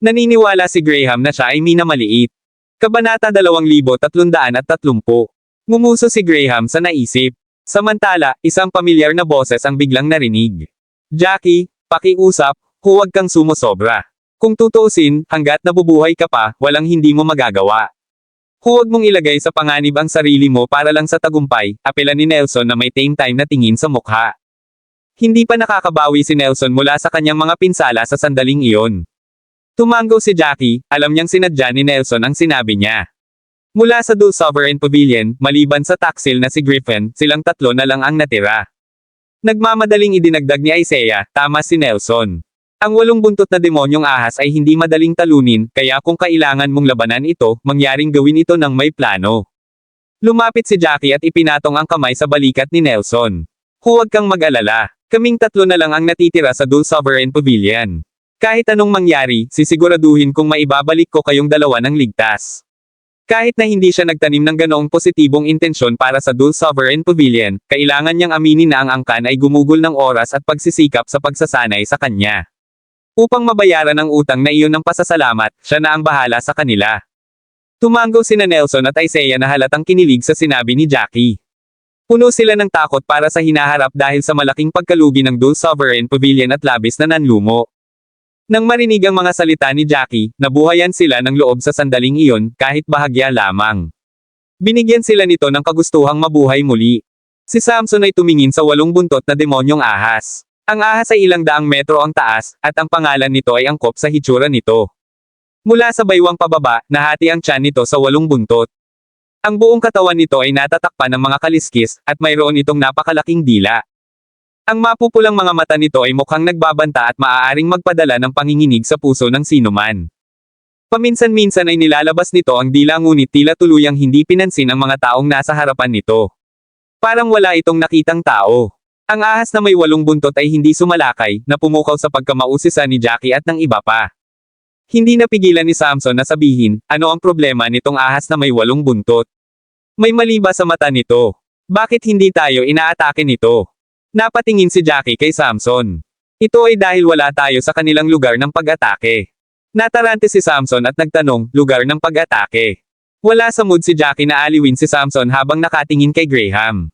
Naniniwala si Graham na siya ay minamaliit. Kabanata 2330. Ngumuso si Graham sa naisip. Samantala, isang pamilyar na boses ang biglang narinig. Jackie, pakiusap, huwag kang sumosobra. Kung tutuusin, hanggat nabubuhay ka pa, walang hindi mo magagawa. Huwag mong ilagay sa panganib ang sarili mo para lang sa tagumpay, apela ni Nelson na may time na tingin sa mukha. Hindi pa nakakabawi si Nelson mula sa kanyang mga pinsala sa sandaling iyon. Tumango si Jackie, alam niyang sinadya ni Nelson ang sinabi niya. Mula sa Dul Sovereign Pavilion, maliban sa taksil na si Griffin, silang tatlo na lang ang natira. Nagmamadaling idinagdag ni Isaiah, tama si Nelson. Ang 8 buntot na demonyong ahas ay hindi madaling talunin, kaya kung kailangan mong labanan ito, mangyaring gawin ito ng may plano. Lumapit si Jackie at ipinatong ang kamay sa balikat ni Nelson. Huwag kang mag-alala. Kaming tatlo na lang ang natitira sa Dul Sovereign Pavilion. Kahit anong mangyari, sisiguraduhin kong maibabalik ko kayong dalawa ng ligtas. Kahit na hindi siya nagtanim ng ganoong positibong intensyon para sa Dul Sovereign Pavilion, kailangan niyang aminin na ang angkan ay gumugol ng oras at pagsisikap sa pagsasanay sa kanya. Upang mabayaran ang utang na iyon ng pasasalamat, siya na ang bahala sa kanila. Tumango sina Nelson at Isaiah na halatang kinilig sa sinabi ni Jackie. Puno sila ng takot para sa hinaharap dahil sa malaking pagkalugi ng Dul Sovereign Pavilion at labis na nanlumo. Nang marinig ang mga salita ni Jackie, nabuhayan sila ng loob sa sandaling iyon, kahit bahagya lamang. Binigyan sila nito ng kagustuhang mabuhay muli. Si Samson ay tumingin sa 8 buntot na demonyong ahas. Ang ahas ay ilang daang metro ang taas, at ang pangalan nito ay angkop sa hitsura nito. Mula sa baywang pababa, nahati ang tiyan nito sa 8 buntot. Ang buong katawan nito ay natatakpan ng mga kaliskis, at mayroon itong napakalaking dila. Ang mapupulang mga mata nito ay mukhang nagbabanta at maaaring magpadala ng panginginig sa puso ng sinuman. Paminsan-minsan ay nilalabas nito ang dila ngunit tila tuluyang hindi pinansin ang mga taong nasa harapan nito. Parang wala itong nakitang tao. Ang ahas na may 8 buntot ay hindi sumalakay, na pumukaw sa pagkamausisa ni Jackie at ng iba pa. Hindi napigilan ni Samson na sabihin, ano ang problema nitong ahas na may 8 buntot? May mali ba sa mata nito? Bakit hindi tayo inaatake nito? Napatingin si Jackie kay Samson. Ito ay dahil wala tayo sa kanilang lugar ng pag-atake. Natarante si Samson at nagtanong, lugar ng pag-atake. Wala sa mood si Jackie na aliwin si Samson habang nakatingin kay Graham.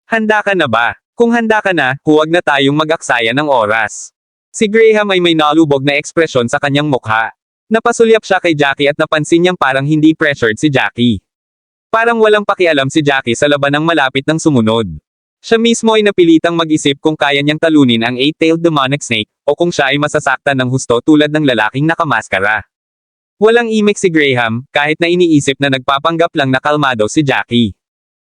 Handa ka na ba? Kung handa ka na, huwag na tayong mag-aksaya ng oras. Si Graham ay may nalubog na ekspresyon sa kanyang mukha. Napasulyap siya kay Jackie at napansin niyang parang hindi pressured si Jackie. Parang walang pakialam si Jackie sa labanang malapit ng sumunod. Siya mismo ay napilitang mag-isip kung kaya niyang talunin ang 8-tailed demonic snake, o kung siya ay masasaktan ng husto tulad ng lalaking nakamaskara. Walang imik si Graham, kahit na iniisip na nagpapanggap lang na kalmado si Jackie.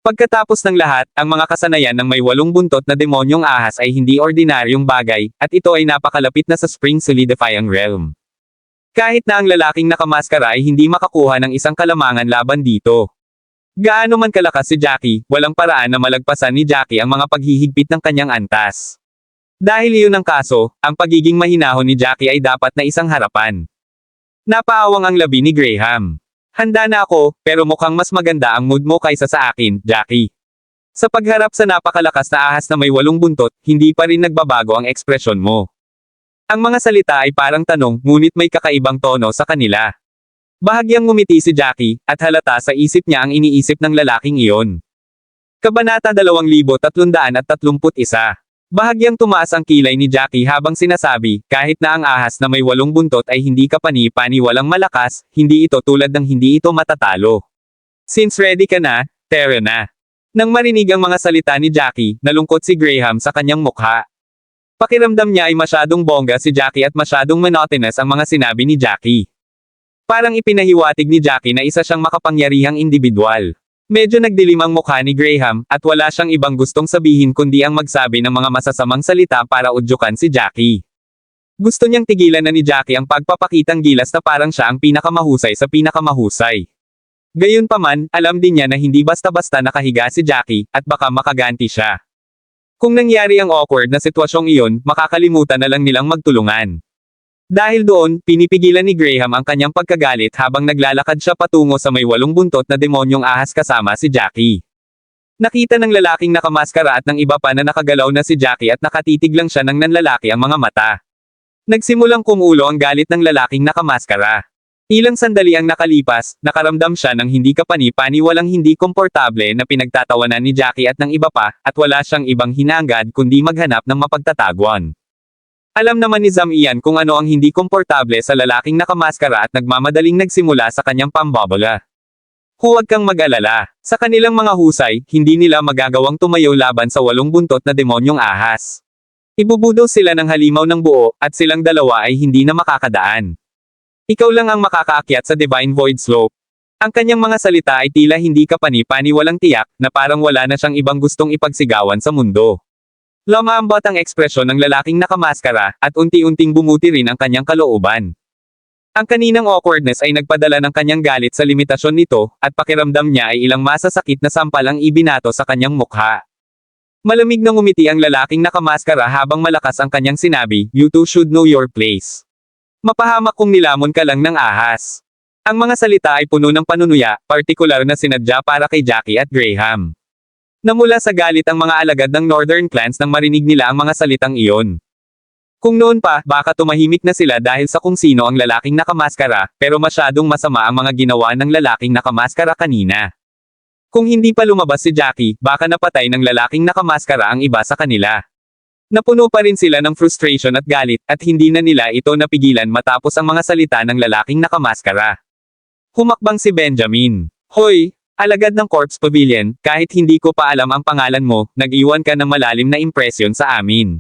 Pagkatapos ng lahat, ang mga kasanayan ng may 8 buntot na demonyong ahas ay hindi ordinaryong bagay, at ito ay napakalapit na sa Spring Solidifying Realm. Kahit na ang lalaking nakamaskara ay hindi makakuha ng isang kalamangan laban dito. Gaano man kalakas si Jackie, walang paraan na malagpasan ni Jackie ang mga paghihigpit ng kanyang antas. Dahil iyon ang kaso, ang pagiging mahinahon ni Jackie ay dapat na isang harapan. Napaawang ang labi ni Graham. Handa na ako, pero mukhang mas maganda ang mood mo kaysa sa akin, Jackie. Sa pagharap sa napakalakas na ahas na may 8 buntot, hindi pa rin nagbabago ang ekspresyon mo. Ang mga salita ay parang tanong, ngunit may kakaibang tono sa kanila. Bahagyang ngumiti si Jackie, at halata sa isip niya ang iniisip ng lalaking iyon. Kabanata 2331. Bahagyang tumaas ang kilay ni Jackie habang sinasabi, kahit na ang ahas na may 8 buntot ay hindi kapani-pani walang malakas, hindi ito tulad ng hindi ito matatalo. Since ready ka na, tara na. Nang marinig ang mga salita ni Jackie, nalungkot si Graham sa kanyang mukha. Pakiramdam niya ay masyadong bongga si Jackie at masyadong monotonous ang mga sinabi ni Jackie. Parang ipinahiwatig ni Jackie na isa siyang makapangyarihang individual. Medyo nagdilim ang mukha ni Graham, at wala siyang ibang gustong sabihin kundi ang magsabi ng mga masasamang salita para udyukan si Jackie. Gusto niyang tigilan na ni Jackie ang pagpapakitang gilas na parang siya ang pinakamahusay sa pinakamahusay. Gayunpaman, alam din niya na hindi basta-basta nakahiga si Jackie, at baka makaganti siya. Kung nangyari ang awkward na sitwasyong iyon, makakalimutan na lang nilang magtulungan. Dahil doon, pinipigilan ni Graham ang kanyang pagkagalit habang naglalakad siya patungo sa may 8 buntot na demonyong ahas kasama si Jackie. Nakita ng lalaking nakamaskara at ng iba pa na nakagalaw na si Jackie at nakatitig lang siya ng nanlalaki ang mga mata. Nagsimulang kumulo ang galit ng lalaking nakamaskara. Ilang sandali ang nakalipas, nakaramdam siya ng hindi kapani-paniwalang hindi komportable na pinagtatawanan ni Jackie at ng iba pa, at wala siyang ibang hinangad kundi maghanap ng mapagtatagwan. Alam naman ni Zam Ian kung ano ang hindi komportable sa lalaking nakamaskara at nagmamadaling nagsimula sa kanyang pambobola. Huwag kang mag-alala. Sa kanilang mga husay, hindi nila magagawang tumayo laban sa 8 buntot na demonyong ahas. Ibubudol sila ng halimaw ng buo, at silang dalawa ay hindi na makakadaan. Ikaw lang ang makakaakyat sa Divine Void Slope. Ang kanyang mga salita ay tila hindi kapani-paniwalang tiyak, na parang wala na siyang ibang gustong ipagsigawan sa mundo. Lumambot ang ekspresyon ng lalaking nakamaskara, at unti-unting bumuti rin ang kanyang kalooban. Ang kaninang awkwardness ay nagpadala ng kanyang galit sa limitasyon nito, at pakiramdam niya ay ilang masasakit na sampal ang ibinato sa kanyang mukha. Malamig na ngumiti ang lalaking nakamaskara habang malakas ang kanyang sinabi, "You two should know your place. Mapahamak kung nilamon ka lang ng ahas." Ang mga salita ay puno ng panunuya, partikular na sinadya para kay Jackie at Graham. Namula sa galit ang mga alagad ng Northern Clans nang marinig nila ang mga salitang iyon. Kung noon pa, baka tumahimik na sila dahil sa kung sino ang lalaking nakamaskara, pero masyadong masama ang mga ginawa ng lalaking nakamaskara kanina. Kung hindi pa lumabas si Jackie, baka napatay ng lalaking nakamaskara ang iba sa kanila. Napuno pa rin sila ng frustration at galit, at hindi na nila ito napigilan matapos ang mga salita ng lalaking nakamaskara. Humakbang si Benjamin. "Hoy, alagad ng Corpse Pavilion, kahit hindi ko pa alam ang pangalan mo, nag-iwan ka ng malalim na impresyon sa amin.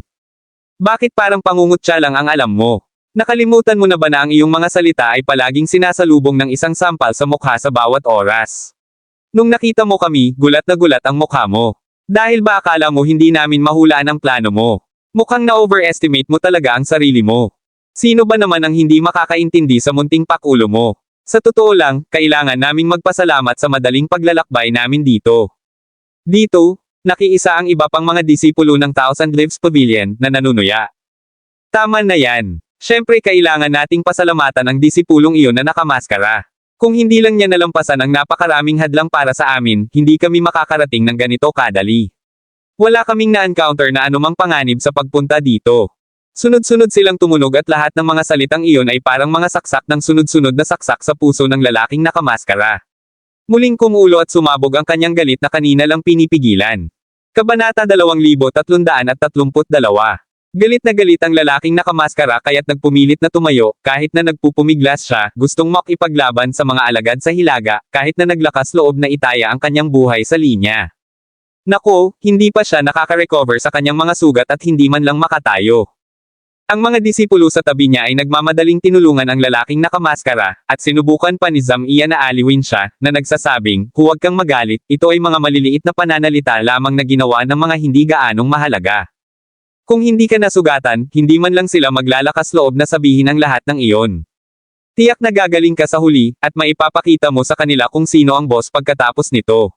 Bakit parang pangungutya lang ang alam mo? Nakalimutan mo na ba na ang iyong mga salita ay palaging sinasalubong ng isang sampal sa mukha sa bawat oras? Nung nakita mo kami, gulat na gulat ang mukha mo. Dahil ba akala mo hindi namin mahulaan ang plano mo? Mukhang na-overestimate mo talaga ang sarili mo. Sino ba naman ang hindi makakaintindi sa munting pakulo mo? Sa totoo lang, kailangan naming magpasalamat sa madaling paglalakbay namin dito. Dito, nakiisa ang iba pang mga disipulo ng Thousand Leaves Pavilion na nanunuya. Tama na yan. Siyempre kailangan nating pasalamatan ang disipulong iyon na nakamaskara. Kung hindi lang niya nalampasan ang napakaraming hadlang para sa amin, hindi kami makakarating ng ganito kadali. Wala kaming na-encounter na anumang panganib sa pagpunta dito. Sunod-sunod silang tumunog at lahat ng mga salitang iyon ay parang mga saksak ng sunod-sunod na saksak sa puso ng lalaking nakamaskara. Muling kumulo at sumabog ang kanyang galit na kanina lang pinipigilan. Kabanata 2332. Galit na galit ang lalaking nakamaskara kaya't nagpumilit na tumayo, kahit na nagpupumiglas siya, gustong makipaglaban sa mga alagad sa hilaga, kahit na naglakas loob na itaya ang kanyang buhay sa linya. Nako, hindi pa siya nakaka-recover sa kanyang mga sugat at hindi man lang makatayo. Ang mga disipulo sa tabi niya ay nagmamadaling tinulungan ang lalaking nakamaskara, at sinubukan pa ni Zam Ian na aliwin siya, na nagsasabing, "Huwag kang magalit, ito ay mga maliliit na pananalita lamang na ginawa ng mga hindi gaanong mahalaga. Kung hindi ka nasugatan, hindi man lang sila maglalakas loob na sabihin ang lahat ng iyon. Tiyak na gagaling ka sa huli, at maipapakita mo sa kanila kung sino ang boss pagkatapos nito."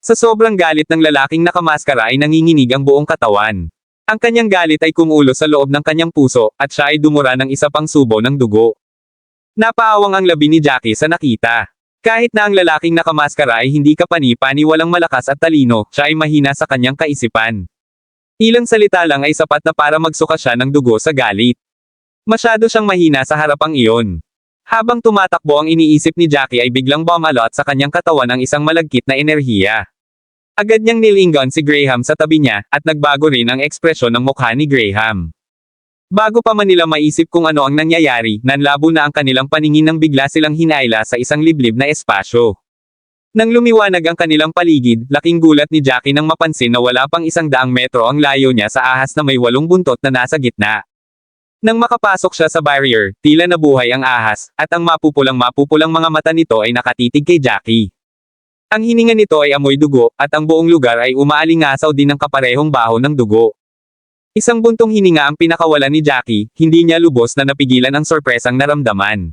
Sa sobrang galit ng lalaking nakamaskara ay nanginginig ang buong katawan. Ang kanyang galit ay kumulo sa loob ng kanyang puso, at siya ay dumura ng isa pang subo ng dugo. Napaawang ang labi ni Jackie sa nakita. Kahit na ang lalaking nakamaskara ay hindi kapani-paniwalang malakas at talino, siya ay mahina sa kanyang kaisipan. Ilang salita lang ay sapat na para magsuka siya ng dugo sa galit. Masyado siyang mahina sa harapang iyon. Habang tumatakbo ang iniisip ni Jackie ay biglang bumalot sa kanyang katawan ang isang malagkit na enerhiya. Agad niyang nilingon si Graham sa tabi niya, at nagbago rin ang ekspresyon ng mukha ni Graham. Bago pa man nila maisip kung ano ang nangyayari, nanlabo na ang kanilang paningin nang bigla silang hinayla sa isang liblib na espasyo. Nang lumiwanag ang kanilang paligid, laking gulat ni Jackie nang mapansin na wala pang 100 metro ang layo niya sa ahas na may 8 buntot na nasa gitna. Nang makapasok siya sa barrier, tila nabuhay ang ahas, at ang mapupulang mga mata nito ay nakatitig kay Jackie. Ang hininga nito ay amoy dugo, at ang buong lugar ay umaalingasaw din ng kaparehong baho ng dugo. Isang buntong hininga ang pinakawalan ni Jackie, hindi niya lubos na napigilan ang sorpresang naramdaman.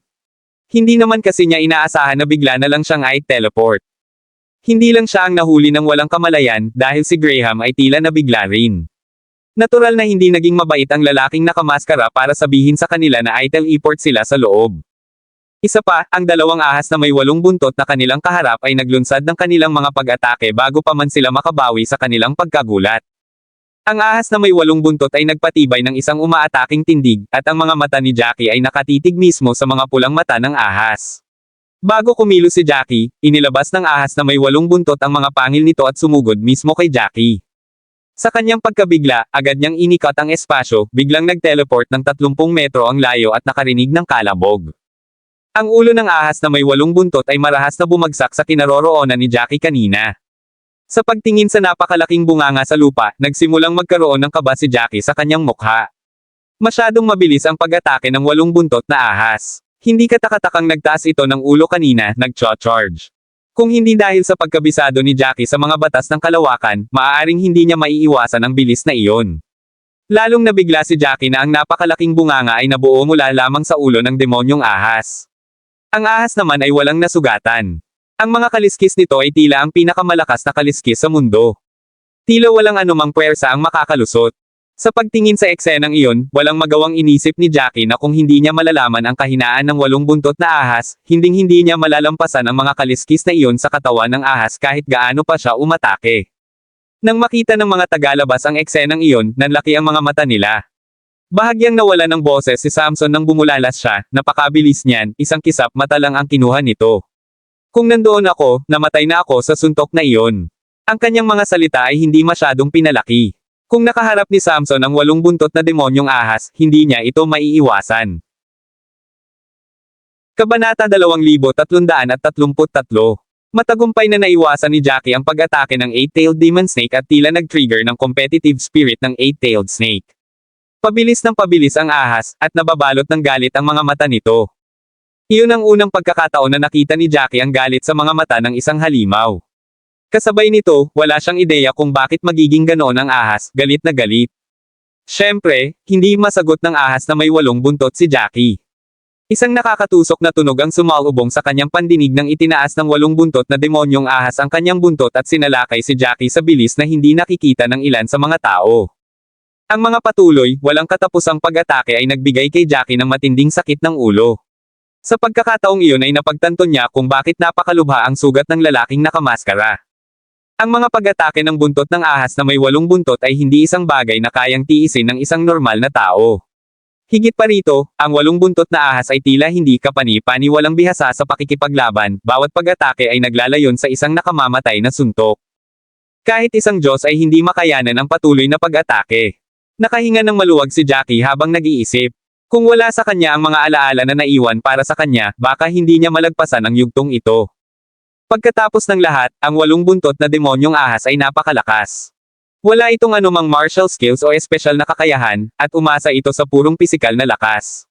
Hindi naman kasi niya inaasahan na bigla na lang siyang i-teleport. Hindi lang siya ang nahuli ng walang kamalayan, dahil si Graham ay tila nabigla rin. Natural na hindi naging mabait ang lalaking nakamaskara para sabihin sa kanila na i-teleport sila sa loob. Isa pa, ang dalawang ahas na may 8 buntot na kanilang kaharap ay naglunsad ng kanilang mga pag-atake bago pa man sila makabawi sa kanilang pagkagulat. Ang ahas na may 8 buntot ay nagpatibay ng isang umaataking tindig, at ang mga mata ni Jackie ay nakatitig mismo sa mga pulang mata ng ahas. Bago kumilos si Jackie, inilabas ng ahas na may 8 buntot ang mga pangil nito at sumugod mismo kay Jackie. Sa kanyang pagkabigla, agad niyang inikat ang espasyo, biglang nag-teleport ng 30 metro ang layo at nakarinig ng kalabog. Ang ulo ng ahas na may 8 buntot ay marahas na bumagsak sa kinaroroonan ni Jackie kanina. Sa pagtingin sa napakalaking bunganga sa lupa, nagsimulang magkaroon ng kaba si Jackie sa kanyang mukha. Masyadong mabilis ang pag-atake ng 8 buntot na ahas. Hindi katakatakang nagtaas ito ng ulo kanina, nag-charge. Kung hindi dahil sa pagkabisado ni Jackie sa mga batas ng kalawakan, maaaring hindi niya maiiwasan ang bilis na iyon. Lalong nabigla si Jackie na ang napakalaking bunganga ay nabuo mula lamang sa ulo ng demonyong ahas. Ang ahas naman ay walang nasugatan. Ang mga kaliskis nito ay tila ang pinakamalakas na kaliskis sa mundo. Tila walang anumang puwersa ang makakalusot. Sa pagtingin sa eksenang iyon, walang magawang inisip ni Jackie na kung hindi niya malalaman ang kahinaan ng 8 buntot na ahas, hinding-hindi niya malalampasan ang mga kaliskis na iyon sa katawan ng ahas kahit gaano pa siya umatake. Nang makita ng mga tagalabas ang eksenang iyon, nanlaki ang mga mata nila. Bahagyang nawala ng boses si Samson nang bumulalas siya, napakabilis niyan, isang kisap mata lang ang kinuha nito. Kung nandoon ako, namatay na ako sa suntok na iyon. Ang kanyang mga salita ay hindi masyadong pinalaki. Kung nakaharap ni Samson ang 8 buntot na demonyong ahas, hindi niya ito maiiwasan. Kabanata 2333. Matagumpay na naiwasan ni Jackie ang pag-atake ng 8-tailed demon snake at tila nag-trigger ng competitive spirit ng 8-tailed snake. Pabilis ng pabilis ang ahas, at nababalot ng galit ang mga mata nito. Iyon ang unang pagkakataon na nakita ni Jackie ang galit sa mga mata ng isang halimaw. Kasabay nito, wala siyang ideya kung bakit magiging ganoon ang ahas, galit na galit. Siyempre, hindi masagot ng ahas na may 8 buntot si Jackie. Isang nakakatusok na tunog ang sumalubong sa kanyang pandinig nang itinaas ng 8 buntot na demonyong ahas ang kanyang buntot at sinalakay si Jackie sa bilis na hindi nakikita ng ilan sa mga tao. Ang mga patuloy, walang katapusang pag-atake ay nagbigay kay Jackie ng matinding sakit ng ulo. Sa pagkakataong iyon ay napagtanto niya kung bakit napakalubha ang sugat ng lalaking nakamaskara. Ang mga pag-atake ng buntot ng ahas na may 8 buntot ay hindi isang bagay na kayang tiisin ng isang normal na tao. Higit pa rito, ang 8 buntot na ahas ay tila hindi kapani-pani walang bihasa sa pakikipaglaban, bawat pag-atake ay naglalayon sa isang nakamamatay na suntok. Kahit isang Diyos ay hindi makayanan ang patuloy na pag-atake. Nakahinga ng maluwag si Jackie habang nag-iisip. Kung wala sa kanya ang mga alaala na naiwan para sa kanya, baka hindi niya malagpasan ang yugtong ito. Pagkatapos ng lahat, ang 8 buntot na demonyong ahas ay napakalakas. Wala itong anumang martial skills o espesyal na kakayahan, at umasa ito sa purong pisikal na lakas.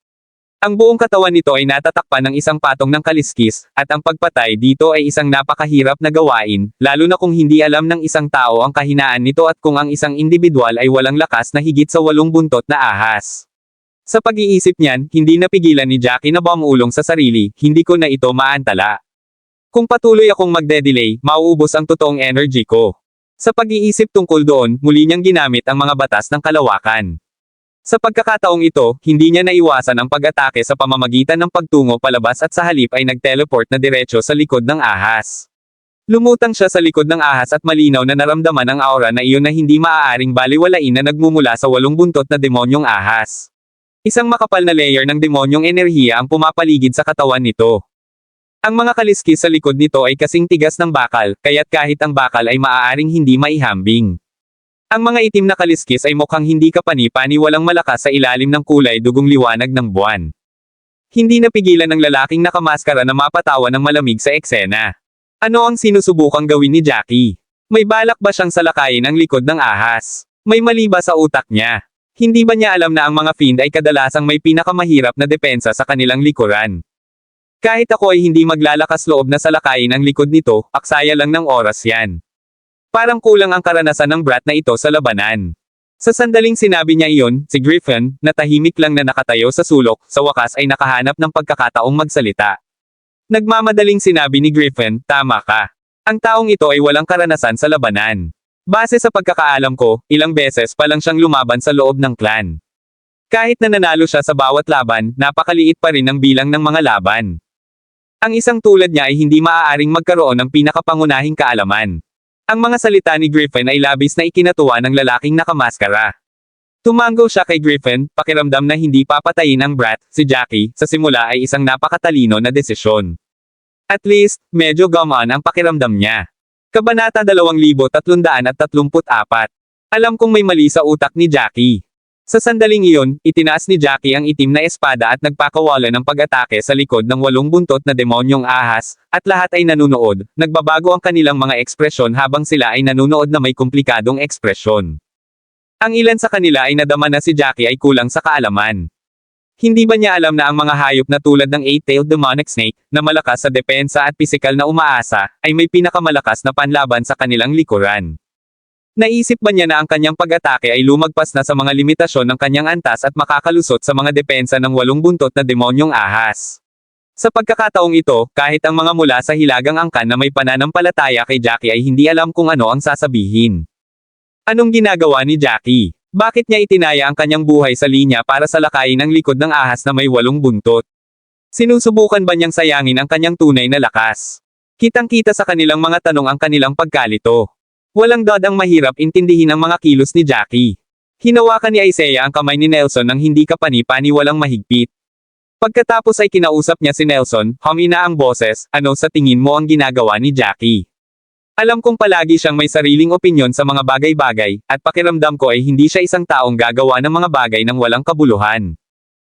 Ang buong katawan nito ay natatakpan ng isang patong ng kaliskis, at ang pagpatay dito ay isang napakahirap na gawain, lalo na kung hindi alam ng isang tao ang kahinaan nito at kung ang isang individual ay walang lakas na higit sa 8 buntot na ahas. Sa pag-iisip niyan, hindi napigilan ni Jackie na bumulong sa sarili, hindi ko na ito maantala. Kung patuloy akong magde-delay, mauubos ang totoong energy ko. Sa pag-iisip tungkol doon, muli niyang ginamit ang mga batas ng kalawakan. Sa pagkakataong ito, hindi niya naiwasan ang pag-atake sa pamamagitan ng pagtungo palabas at sa halip ay nag-teleport na diretso sa likod ng ahas. Lumutang siya sa likod ng ahas at malinaw na naramdaman ang aura na iyon na hindi maaaring baliwalain na nagmumula sa 8 buntot na demonyong ahas. Isang makapal na layer ng demonyong enerhiya ang pumapaligid sa katawan nito. Ang mga kaliskis sa likod nito ay kasing tigas ng bakal, kaya't kahit ang bakal ay maaaring hindi maihambing. Ang mga itim na kaliskis ay mukhang hindi kapani-pani walang malakas sa ilalim ng kulay dugong liwanag ng buwan. Hindi napigilan ng lalaking nakamaskara na mapatawa ng malamig sa eksena. Ano ang sinusubukang gawin ni Jackie? May balak ba siyang salakayin ang likod ng ahas? May mali ba sa utak niya? Hindi ba niya alam na ang mga fiend ay kadalasang may pinakamahirap na depensa sa kanilang likuran? Kahit ako ay hindi maglalakas loob na salakayin ang likod nito, aksaya lang ng oras yan. Parang kulang ang karanasan ng brat na ito sa labanan. Sa sandaling sinabi niya iyon, si Griffin, na tahimik lang na nakatayo sa sulok, sa wakas ay nakahanap ng pagkakataong magsalita. Nagmamadaling sinabi ni Griffin, tama ka. Ang taong ito ay walang karanasan sa labanan. Base sa pagkakaalam ko, ilang beses pa lang siyang lumaban sa loob ng clan. Kahit na nanalo siya sa bawat laban, napakaliit pa rin ang bilang ng mga laban. Ang isang tulad niya ay hindi maaaring magkaroon ng pinakapangunahing kaalaman. Ang mga salita ni Griffin ay labis na ikinatuwa ng lalaking nakamaskara. Tumango siya kay Griffin, pakiramdam na hindi papatayin ang brat, si Jackie, sa simula ay isang napakatalino na desisyon. At least, medyo gumaan ang pakiramdam niya. Kabanata 2334. Alam kong may mali sa utak ni Jackie. Sa sandaling iyon, itinaas ni Jackie ang itim na espada at nagpakawala ng pag-atake sa likod ng 8 buntot na demonyong ahas, at lahat ay nanunood, nagbabago ang kanilang mga ekspresyon habang sila ay nanunood na may komplikadong ekspresyon. Ang ilan sa kanila ay nadama na si Jackie ay kulang sa kaalaman. Hindi ba niya alam na ang mga hayop na tulad ng 8-tailed demonic snake, na malakas sa depensa at pisikal na umaasa, ay may pinakamalakas na panlaban sa kanilang likuran? Naisip ba niya na ang kanyang pag-atake ay lumagpas na sa mga limitasyon ng kanyang antas at makakalusot sa mga depensa ng 8 buntot na demonyong ahas? Sa pagkakataong ito, kahit ang mga mula sa hilagang angkan na may pananampalataya kay Jackie ay hindi alam kung ano ang sasabihin. Anong ginagawa ni Jackie? Bakit niya itinaya ang kanyang buhay sa linya para salakayin ang likod ng ahas na may 8 buntot? Sinusubukan ba niyang sayangin ang kanyang tunay na lakas? Kitang-kita sa kanilang mga tanong ang kanilang pagkalito. Walang dadang mahirap intindihin ang mga kilos ni Jackie. Hinawakan ni Isaiah ang kamay ni Nelson nang hindi kapani-paniwalang mahigpit. Pagkatapos ay kinausap niya si Nelson, humina ang boses, ano sa tingin mo ang ginagawa ni Jackie? Alam kong palagi siyang may sariling opinyon sa mga bagay-bagay, at pakiramdam ko ay hindi siya isang taong gagawa ng mga bagay ng walang kabuluhan.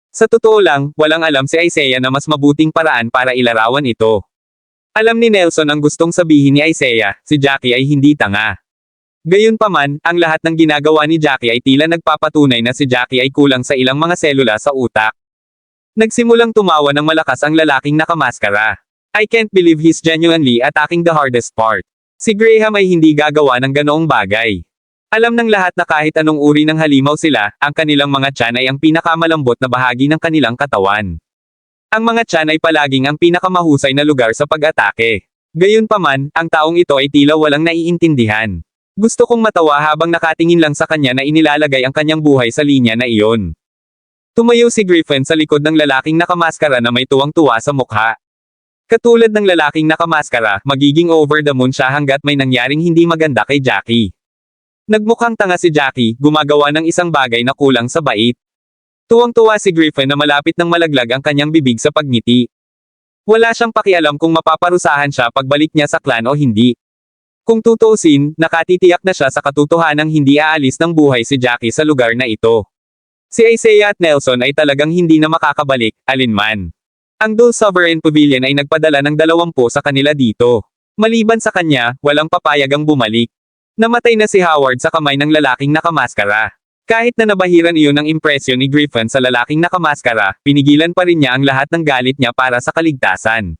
Sa totoo lang, walang alam si Isaiah na mas mabuting paraan para ilarawan ito. Alam ni Nelson ang gustong sabihin ni Isaiah, si Jackie ay hindi tanga. Gayunpaman, ang lahat ng ginagawa ni Jackie ay tila nagpapatunay na si Jackie ay kulang sa ilang mga selula sa utak. Nagsimulang tumawa ng malakas ang lalaking nakamaskara. I can't believe he's genuinely attacking the hardest part. Si Graham ay hindi gagawa ng ganoong bagay. Alam ng lahat na kahit anong uri ng halimaw sila, ang kanilang mga tiyan ay ang pinakamalambot na bahagi ng kanilang katawan. Ang mga tiyan ay palaging ang pinakamahusay na lugar sa pag-atake. Gayunpaman, ang taong ito ay tila walang naiintindihan. Gusto kong matawa habang nakatingin lang sa kanya na inilalagay ang kanyang buhay sa linya na iyon. Tumayo si Griffin sa likod ng lalaking nakamaskara na may tuwang-tuwa sa mukha. Katulad ng lalaking nakamaskara, magiging over the moon siya hanggat may nangyaring hindi maganda kay Jackie. Nagmukhang tanga si Jackie, gumagawa ng isang bagay na kulang sa bait. Tuwang-tuwa si Griffin na malapit ng malaglag ang kanyang bibig sa pagngiti. Wala siyang pakialam kung mapaparusahan siya pagbalik niya sa clan o hindi. Kung tutuusin, nakatitiyak na siya sa katotohanang hindi aalis ng buhay si Jackie sa lugar na ito. Si Isaiah at Nelson ay talagang hindi na makakabalik, alinman. Ang Dole Sovereign Pavilion ay nagpadala ng 20 sa kanila dito. Maliban sa kanya, walang papayagang bumalik. Namatay na si Howard sa kamay ng lalaking nakamaskara. Kahit na nabahiran iyon ng impresyon ni Griffin sa lalaking nakamaskara, pinigilan pa rin niya ang lahat ng galit niya para sa kaligtasan.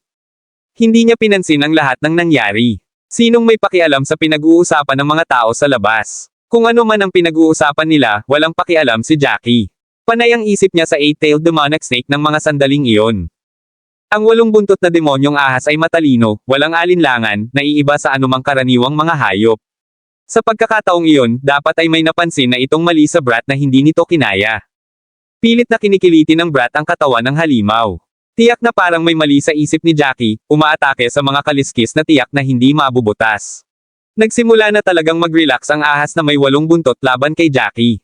Hindi niya pinansin ang lahat ng nangyari. Sinong may pakialam sa pinag-uusapan ng mga tao sa labas? Kung ano man ang pinag-uusapan nila, walang pakialam si Jackie. Panay ang isip niya sa 8-tailed demonic snake ng mga sandaling iyon. Ang 8 buntot na demonyong ahas ay matalino, walang alinlangan, naiiba sa anumang karaniwang mga hayop. Sa pagkakataong iyon, dapat ay may napansin na itong mali sa brat na hindi nito kinaya. Pilit na kinikiliti ng brat ang katawan ng halimaw. Tiyak na parang may mali sa isip ni Jackie, umaatake sa mga kaliskis na tiyak na hindi mabubutas. Nagsimula na talagang mag-relax ang ahas na may 8 buntot laban kay Jackie.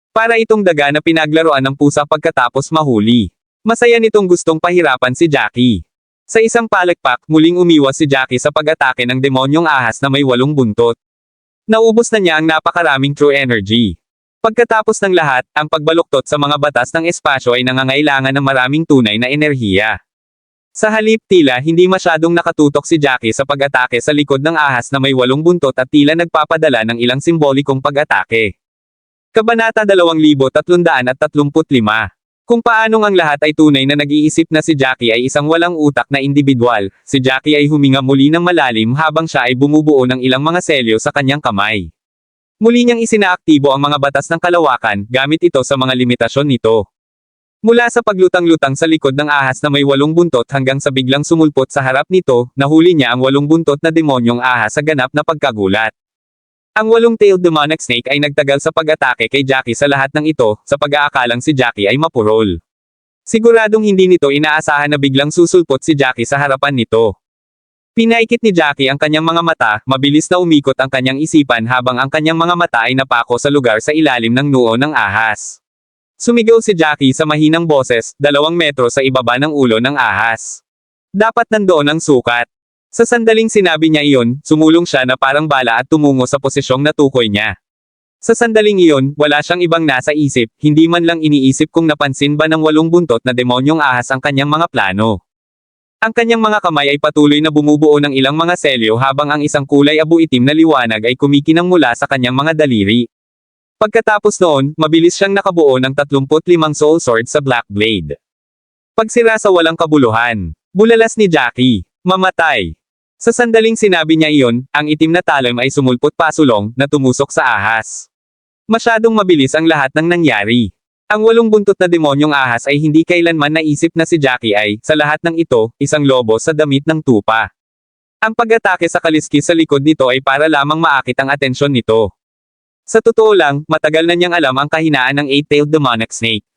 Para itong daga na pinaglaruan ng pusa pagkatapos mahuli. Masaya nitong gustong pahirapan si Jackie. Sa isang palakpak, muling umiwas si Jackie sa pag-atake ng demonyong ahas na may 8 buntot. Naubos na niya ang napakaraming true energy. Pagkatapos ng lahat, ang pagbaluktot sa mga batas ng espasyo ay nangangailangan ng maraming tunay na enerhiya. Sa halip tila hindi masyadong nakatutok si Jackie sa pag-atake sa likod ng ahas na may 8 buntot at tila nagpapadala ng ilang simbolikong pag-atake. Kabanata 2335. Kung paanong ang lahat ay tunay na nag-iisip na si Jackie ay isang walang utak na individual, si Jackie ay huminga muli ng malalim habang siya ay bumubuo ng ilang mga selyo sa kanyang kamay. Muli niyang isinaaktibo ang mga batas ng kalawakan, gamit ito sa mga limitasyon nito. Mula sa paglutang-lutang sa likod ng ahas na may 8 buntot hanggang sa biglang sumulpot sa harap nito, nahuli niya ang 8 buntot na demonyong ahas sa ganap na pagkagulat. Ang 8-tailed demonic snake ay nagtagal sa pag-atake kay Jackie sa lahat ng ito, sa pag-aakalang si Jackie ay mapurol. Siguradong hindi nito inaasahan na biglang susulpot si Jackie sa harapan nito. Pinaikit ni Jackie ang kanyang mga mata, mabilis na umikot ang kanyang isipan habang ang kanyang mga mata ay napako sa lugar sa ilalim ng noo ng ahas. Sumigaw si Jackie sa mahinang boses, 2 metro sa ibaba ng ulo ng ahas. Dapat nandoon ang sukat. Sa sandaling sinabi niya iyon, sumulong siya na parang bala at tumungo sa posisyong natukoy niya. Sa sandaling iyon, wala siyang ibang nasa isip, hindi man lang iniisip kung napansin ba ng 8 buntot na demonyong ahas ang kanyang mga plano. Ang kanyang mga kamay ay patuloy na bumubuo ng ilang mga selyo habang ang isang kulay abo-itim na liwanag ay kumikinang mula sa kanyang mga daliri. Pagkatapos noon, mabilis siyang nakabuo ng 35 soul sword sa Black Blade. Pagsira sa walang kabuluhan. Bulalas ni Jackie. Mamatay. Sa sandaling sinabi niya iyon, ang itim na talon ay sumulpot pasulong na tumusok sa ahas. Masyadong mabilis ang lahat ng nangyari. Ang 8 buntot na demonyong ahas ay hindi kailanman naisip na si Jackie ay, sa lahat ng ito, isang lobo sa damit ng tupa. Ang pag-atake sa kaliskis sa likod nito ay para lamang maakit ang atensyon nito. Sa totoo lang, matagal na niyang alam ang kahinaan ng 8-tailed demonic snake.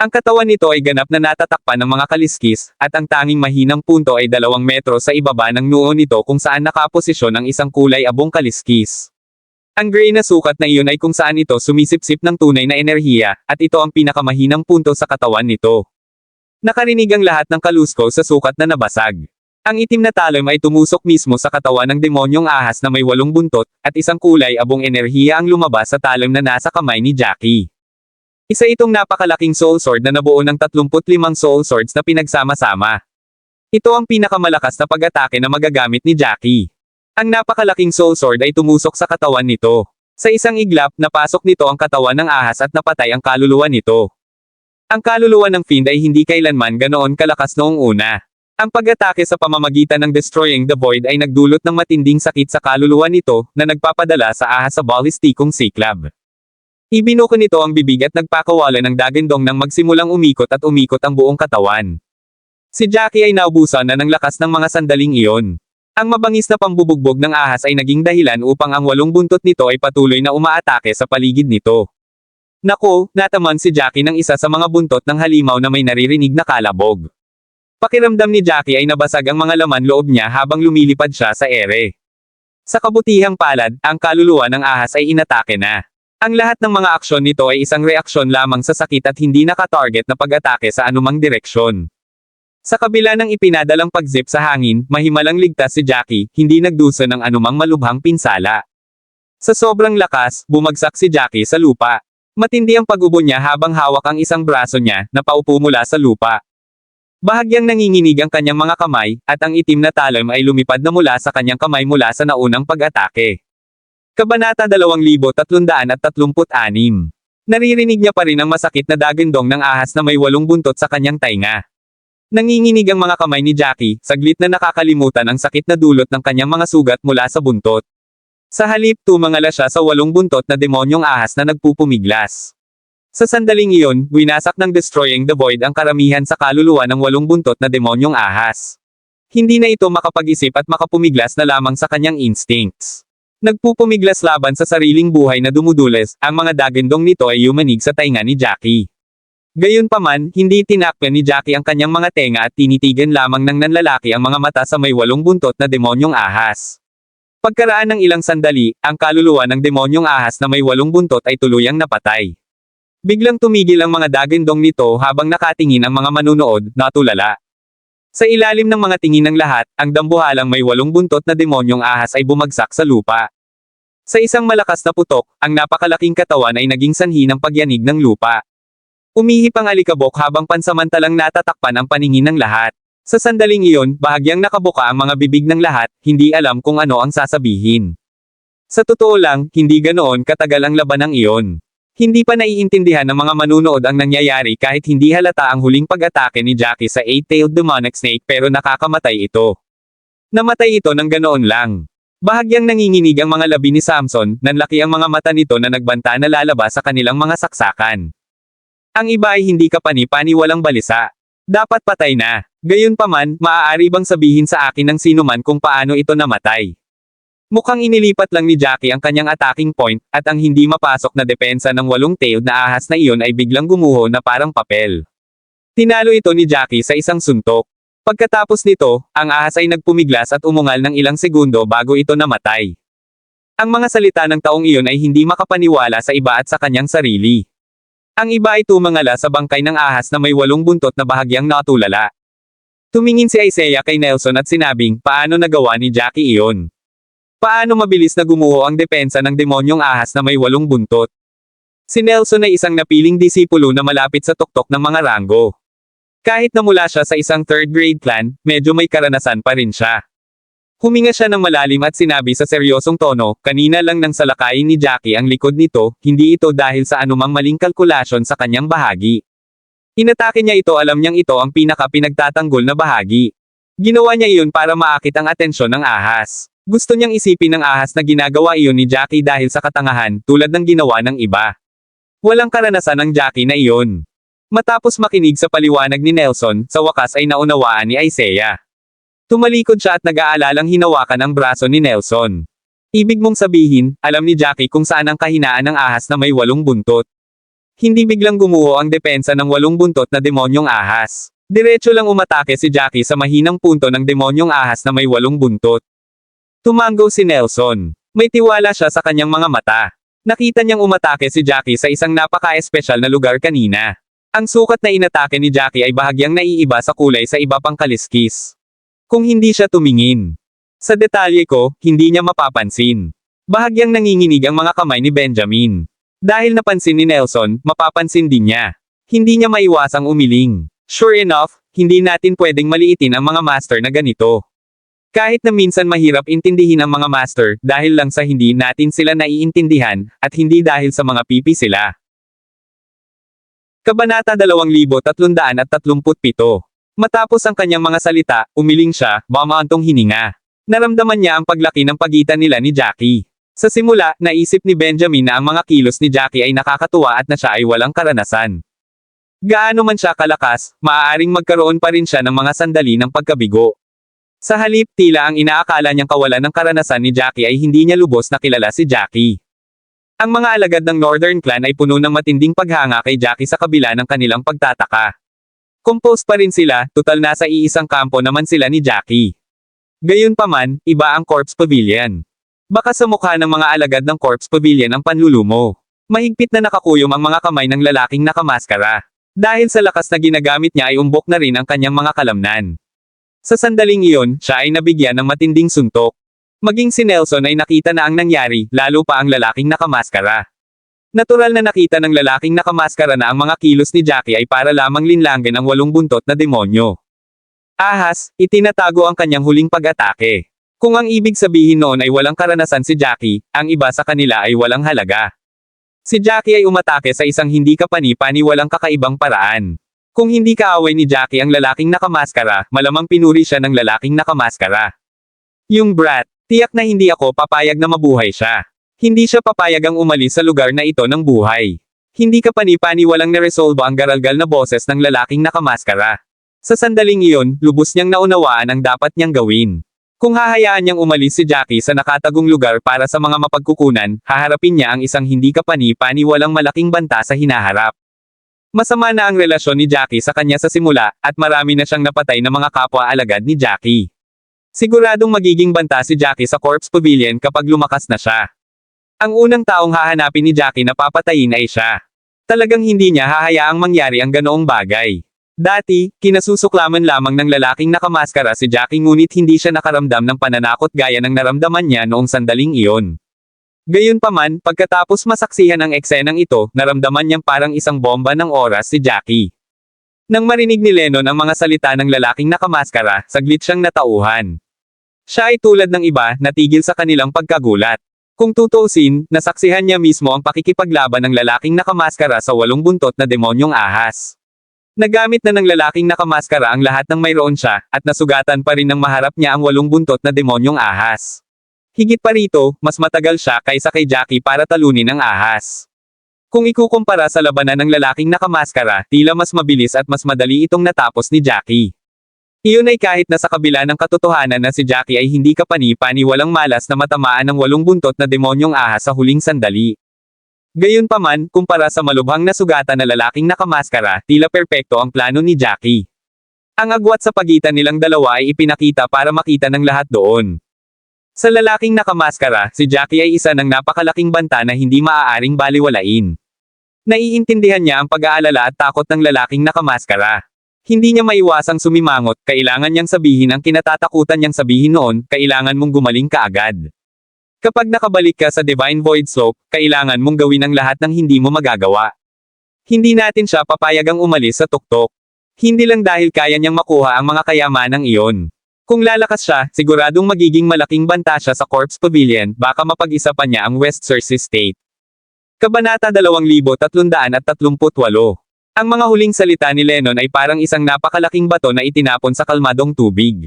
Ang katawan nito ay ganap na natatakpan ng mga kaliskis, at ang tanging mahinang punto ay 2 metro sa ibaba ng noo nito kung saan nakaposisyon ang isang kulay abong kaliskis. Ang gray na sukat na iyon ay kung saan ito sumisipsip ng tunay na enerhiya, at ito ang pinakamahinang punto sa katawan nito. Nakarinig ang lahat ng kalusko sa sukat na nabasag. Ang itim na talon ay tumusok mismo sa katawan ng demonyong ahas na may 8 buntot, at isang kulay abong enerhiya ang lumabas sa talon na nasa kamay ni Jackie. Isa itong napakalaking soul sword na nabuo ng 35 soul swords na pinagsama-sama. Ito ang pinakamalakas na pag-atake na magagamit ni Jackie. Ang napakalaking soul sword ay tumusok sa katawan nito. Sa isang iglap, napasok nito ang katawan ng ahas at napatay ang kaluluwa nito. Ang kaluluwa ng fiend ay hindi kailanman ganoon kalakas noong una. Ang pag-atake sa pamamagitan ng Destroying the Void ay nagdulot ng matinding sakit sa kaluluwa nito, na nagpapadala sa ahas sa ballistikong siklab. Ibinuko nito ang bibig at nagpakawala ng dagandong nang magsimulang umikot at umikot ang buong katawan. Si Jackie ay naubusan na ng lakas ng mga sandaling iyon. Ang mabangis na pambubugbog ng ahas ay naging dahilan upang ang 8 buntot nito ay patuloy na umaatake sa paligid nito. Nako, nataman si Jackie ng isa sa mga buntot ng halimaw na may naririnig na kalabog. Pakiramdam ni Jackie ay nabasag ang mga laman loob niya habang lumilipad siya sa ere. Sa kabutihang palad, ang kaluluwa ng ahas ay inatake na. Ang lahat ng mga aksyon nito ay isang reaksyon lamang sa sakit at hindi nakatarget na pag-atake sa anumang direksyon. Sa kabila ng ipinadalang pag-zip sa hangin, mahimalang ligtas si Jackie, hindi nagdusa ng anumang malubhang pinsala. Sa sobrang lakas, bumagsak si Jackie sa lupa. Matindi ang pag-ubo niya habang hawak ang isang braso niya, na paupo mula sa lupa. Bahagyang nanginginig ang kanyang mga kamay, at ang itim na talon ay lumipad na mula sa kanyang kamay mula sa naunang pag-atake. Kabanata 2336. Naririnig niya pa rin ang masakit na dagandong ng ahas na may 8 buntot sa kanyang tainga. Nanginginig ang mga kamay ni Jackie, saglit na nakakalimutan ang sakit na dulot ng kanyang mga sugat mula sa buntot. Sa halip, tumangala siya sa 8 buntot na demonyong ahas na nagpupumiglas. Sa sandaling iyon, winasak ng Destroying the Void ang karamihan sa kaluluwa ng 8 buntot na demonyong ahas. Hindi na ito makapag-isip at makapumiglas na lamang sa kanyang instincts. Nagpupumiglas laban sa sariling buhay na dumudulas, ang mga dagandong nito ay yumanig sa tainga ni Jackie. Gayunpaman, hindi tinakpan ni Jackie ang kanyang mga tenga at tinitigan lamang ng nanlalaki ang mga mata sa may 8 buntot na demonyong ahas. Pagkaraan ng ilang sandali, ang kaluluwa ng demonyong ahas na may 8 buntot ay tuluyang napatay. Biglang tumigil ang mga dagandong nito habang nakatingin ang mga manunood, natulala. Sa ilalim ng mga tingin ng lahat, ang dambuhalang may 8 buntot na demonyong ahas ay bumagsak sa lupa. Sa isang malakas na putok, ang napakalaking katawan ay naging sanhi ng pagyanig ng lupa. Umihip ang alikabok habang pansamantalang natatakpan ang paningin ng lahat. Sa sandaling iyon, bahagyang nakabuka ang mga bibig ng lahat, hindi alam kung ano ang sasabihin. Sa totoo lang, hindi ganoon katagal ang labanang iyon. Hindi pa naiintindihan ng mga manunood ang nangyayari kahit hindi halata ang huling pag-atake ni Jackie sa 8-tailed demonic snake pero nakakamatay ito. Namatay ito ng ganoon lang. Bahagyang nanginginig ang mga labi ni Samson, nanlaki ang mga mata nito na nagbanta na lalabas sa kanilang mga saksakan. Ang iba ay hindi kapani-pani walang balisa. Dapat patay na. Gayunpaman, maaari bang sabihin sa akin ng sinuman kung paano ito namatay? Mukhang inilipat lang ni Jackie ang kanyang attacking point, at ang hindi mapasok na depensa ng 8-tailed na ahas na iyon ay biglang gumuho na parang papel. Tinalo ito ni Jackie sa isang suntok. Pagkatapos nito, ang ahas ay nagpumiglas at umungal ng ilang segundo bago ito namatay. Ang mga salita ng taong iyon ay hindi makapaniwala sa iba at sa kanyang sarili. Ang iba ay tumangala sa bangkay ng ahas na may 8 buntot na bahagyang natulala. Tumingin si Isaiah kay Nelson at sinabing, paano nagawa ni Jackie iyon? Paano mabilis na gumuho ang depensa ng demonyong ahas na may 8 buntot? Si Nelson ay isang napiling disipulo na malapit sa tuktok ng mga ranggo. Kahit na mula siya sa isang 3rd grade clan, medyo may karanasan pa rin siya. Huminga siya ng malalim at sinabi sa seryosong tono, kanina lang nang salakayin ni Jackie ang likod nito, hindi ito dahil sa anumang maling kalkulasyon sa kanyang bahagi. Inatake niya ito, alam niyang ito ang pinaka-pinagtatanggol na bahagi. Ginawa niya iyon para maakit ang atensyon ng ahas. Gusto niyang isipin ng ahas na ginagawa iyon ni Jackie dahil sa katangahan, tulad ng ginawa ng iba. Walang karanasan ng Jackie na iyon. Matapos makinig sa paliwanag ni Nelson, sa wakas ay naunawaan ni Isaiah. Tumalikod siya at nag-aalalang hinawakan ang braso ni Nelson. Ibig mong sabihin, alam ni Jackie kung saan ang kahinaan ng ahas na may 8 buntot. Hindi biglang gumuho ang depensa ng 8 buntot na demonyong ahas. Diretso lang umatake si Jackie sa mahinang punto ng demonyong ahas na may 8 buntot. Tumango si Nelson. May tiwala siya sa kanyang mga mata. Nakita niyang umatake si Jackie sa isang napaka-espesyal na lugar kanina. Ang sukat na inatake ni Jackie ay bahagyang naiiba sa kulay sa iba pang kaliskis. Kung hindi siya tumingin sa detalye ko, hindi niya mapapansin. Bahagyang nanginginig ang mga kamay ni Benjamin. Dahil napansin ni Nelson, mapapansin din niya. Hindi niya maiwasang umiling. Sure enough, hindi natin pwedeng maliitin ang mga master na ganito. Kahit na minsan mahirap intindihin ang mga master, dahil lang sa hindi natin sila naiintindihan, at hindi dahil sa mga pipi sila. Kabanata 2337. Matapos ang kanyang mga salita, umiling siya, bumaantong hininga. Naramdaman niya ang paglaki ng pagitan nila ni Jackie. Sa simula, naisip ni Benjamin na ang mga kilos ni Jackie ay nakakatuwa at na siya ay walang karanasan. Gaano man siya kalakas, maaaring magkaroon pa rin siya ng mga sandali ng pagkabigo. Sa halip, tila ang inaakala niyang kawalan ng karanasan ni Jackie ay hindi niya lubos na kilala si Jackie. Ang mga alagad ng Northern Clan ay puno ng matinding paghanga kay Jackie sa kabila ng kanilang pagtataka. Composed pa rin sila, tutal nasa iisang kampo naman sila ni Jackie. Gayunpaman, iba ang Corpse Pavilion. Baka sa mukha ng mga alagad ng Corpse Pavilion ang panlulumo. Mahigpit na nakakuyom ang mga kamay ng lalaking nakamaskara. Dahil sa lakas na ginagamit niya ay umbok na rin ang kanyang mga kalamnan. Sa sandaling iyon, siya ay nabigyan ng matinding suntok. Maging si Nelson ay nakita na ang nangyari, lalo pa ang lalaking nakamaskara. Natural na nakita ng lalaking nakamaskara na ang mga kilos ni Jackie ay para lamang linlangin ang 8 buntot na demonyo. Ahas, itinatago ang kanyang huling pag-atake. Kung ang ibig sabihin noon ay walang karanasan si Jackie, ang iba sa kanila ay walang halaga. Si Jackie ay umatake sa isang hindi kapani-pani walang kakaibang paraan. Kung hindi kaaway ni Jackie ang lalaking nakamaskara, malamang pinuri siya ng lalaking nakamaskara. Yung brat, tiyak na hindi ako papayag na mabuhay siya. Hindi siya papayag ang umalis sa lugar na ito ng buhay. Hindi kapani-pani walang naresolba ang garalgal na boses ng lalaking nakamaskara. Sa sandaling iyon, lubos niyang naunawaan ang dapat niyang gawin. Kung hahayaan niyang umalis si Jackie sa nakatagong lugar para sa mga mapagkukunan, haharapin niya ang isang hindi kapani-pani walang malaking banta sa hinaharap. Masama na ang relasyon ni Jackie sa kanya sa simula, at marami na siyang napatay na mga kapwa-alagad ni Jackie. Siguradong magiging banta si Jackie sa Corpse Pavilion kapag lumakas na siya. Ang unang taong hahanapin ni Jackie na papatayin ay siya. Talagang hindi niya hahayaang mangyari ang ganoong bagay. Dati, kinasusuklaman lamang ng lalaking nakamaskara si Jackie ngunit hindi siya nakaramdam ng pananakot gaya ng naramdaman niya noong sandaling iyon. Gayunpaman, pagkatapos masaksihan ang eksenang ito, naramdaman niyang parang isang bomba ng oras si Jackie. Nang marinig ni Lennon ang mga salita ng lalaking nakamaskara, saglit siyang natauhan. Siya ay tulad ng iba, natigil sa kanilang pagkagulat. Kung tutuusin, nasaksihan niya mismo ang pakikipaglaban ng lalaking nakamaskara sa 8 buntot na demonyong ahas. Nagamit na ng lalaking nakamaskara ang lahat ng mayroon siya, at nasugatan pa rin ng maharap niya ang 8 buntot na demonyong ahas. Higit pa rito, mas matagal siya kaysa kay Jackie para talunin ang ahas. Kung ikukumpara sa labanan ng lalaking nakamaskara, tila mas mabilis at mas madali itong natapos ni Jackie. Iyon ay kahit na sa kabila ng katotohanan na si Jackie ay hindi kapani-pani walang malas na matamaan ng 8 buntot na demonyong ahas sa huling sandali. Gayunpaman, kumpara sa malubhang na sugatan na lalaking nakamaskara, tila perpekto ang plano ni Jackie. Ang agwat sa pagitan nilang dalawa ay ipinakita para makita ng lahat doon. Sa lalaking nakamaskara, si Jackie ay isa ng napakalaking banta na hindi maaaring baliwalain. Naiintindihan niya ang pag-aalala at takot ng lalaking nakamaskara. Hindi niya maiwasang sumimangot, kailangan niyang sabihin ang kinatatakutan niyang sabihin noon, kailangan mong gumaling kaagad. Kapag nakabalik ka sa Divine Void Slope, kailangan mong gawin ang lahat ng hindi mo magagawa. Hindi natin siya papayagang umalis sa tuktok. Hindi lang dahil kaya niyang makuha ang mga kayamanang iyon. Kung lalakas siya, siguradong magiging malaking banta siya sa Corpse Pavilion, baka mapag-isa pa niya ang West Cersei State. Kabanata 2338. Ang mga huling salita ni Lennon ay parang isang napakalaking bato na itinapon sa kalmadong tubig.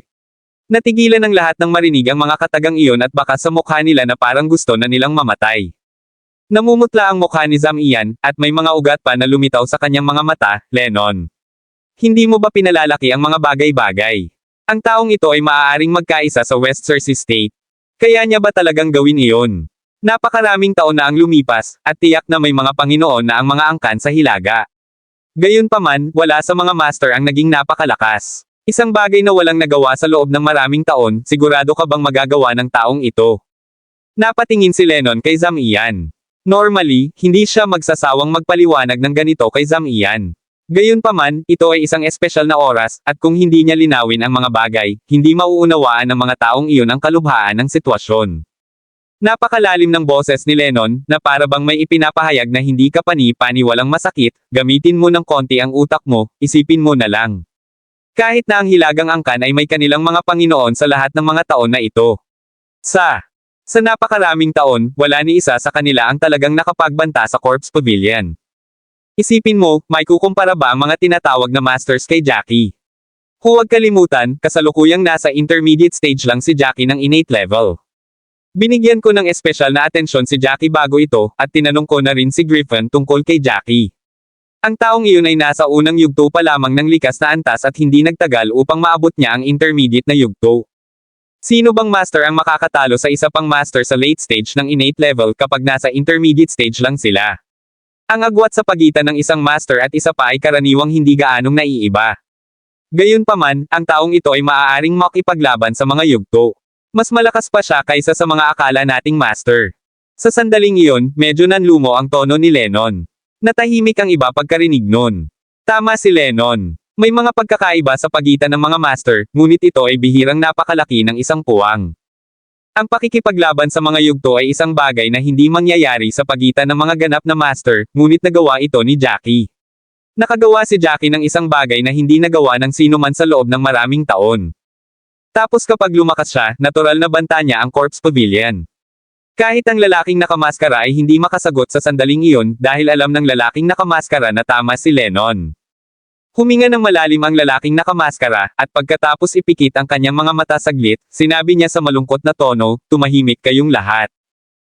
Natigilan ng lahat ng marinig ang mga katagang iyon at baka sa mukha nila na parang gusto na nilang mamatay. Namumutla ang mukha ni Zam Ian, at may mga ugat pa na lumitaw sa kanyang mga mata. Lennon, hindi mo ba pinalalaki ang mga bagay-bagay? Ang taong ito ay maaaring magkaisa sa West Cersei State. Kaya niya ba talagang gawin iyon? Napakaraming taon na ang lumipas, at tiyak na may mga Panginoon na ang mga angkan sa hilaga. Gayunpaman, wala sa mga master ang naging napakalakas. Isang bagay na walang nagawa sa loob ng maraming taon, sigurado ka bang magagawa ng taong ito? Napatingin si Lennon kay Zam Ian. Normally, hindi siya magsasawang magpaliwanag ng ganito kay Zam Ian. Gayunpaman, ito ay isang espesyal na oras, at kung hindi niya linawin ang mga bagay, hindi mauunawaan ng mga taong iyon ang kalubhaan ng sitwasyon. Napakalalim ng boses ni Lennon, na para bang may ipinapahayag na hindi ka pani-paniwalang masakit, gamitin mo ng konti ang utak mo, isipin mo na lang. Kahit na ang hilagang angkan ay may kanilang mga Panginoon sa lahat ng mga taon na ito. Sa napakaraming taon, wala ni isa sa kanila ang talagang nakapagbanta sa Corpse Pavilion. Isipin mo, may kukumpara ba ang mga tinatawag na masters kay Jackie? Huwag kalimutan, kasalukuyang nasa intermediate stage lang si Jackie ng innate level. Binigyan ko ng espesyal na atensyon si Jackie bago ito, at tinanong ko na rin si Griffin tungkol kay Jackie. Ang taong iyon ay nasa unang yugto pa lamang ng likas na antas at hindi nagtagal upang maabot niya ang intermediate na yugto. Sino bang master ang makakatalo sa isa pang master sa late stage ng innate level kapag nasa intermediate stage lang sila? Ang agwat sa pagitan ng isang master at isa pa ay karaniwang hindi gaanong naiiba. Gayunpaman, ang taong ito ay maaaring makipaglaban sa mga yugto. Mas malakas pa siya kaysa sa mga akala nating master. Sa sandaling iyon, medyo nanlumo ang tono ni Lennon. Natahimik ang iba pagkarinig nun. Tama si Lennon. May mga pagkakaiba sa pagitan ng mga master, ngunit ito ay bihirang napakalaki ng isang puwang. Ang pakikipaglaban sa mga yugto ay isang bagay na hindi mangyayari sa pagitan ng mga ganap na master, ngunit nagawa ito ni Jackie. Nakagawa si Jackie ng isang bagay na hindi nagawa ng sino man sa loob ng maraming taon. Tapos kapag lumakas siya, natural na banta niya ang Corpse Pavilion. Kahit ang lalaking nakamaskara ay hindi makasagot sa sandaling iyon dahil alam ng lalaking nakamaskara na tama si Lennon. Huminga ng malalim ang lalaking nakamaskara, at pagkatapos ipikit ang kanyang mga mata saglit, sinabi niya sa malungkot na tono, tumahimik kayong lahat.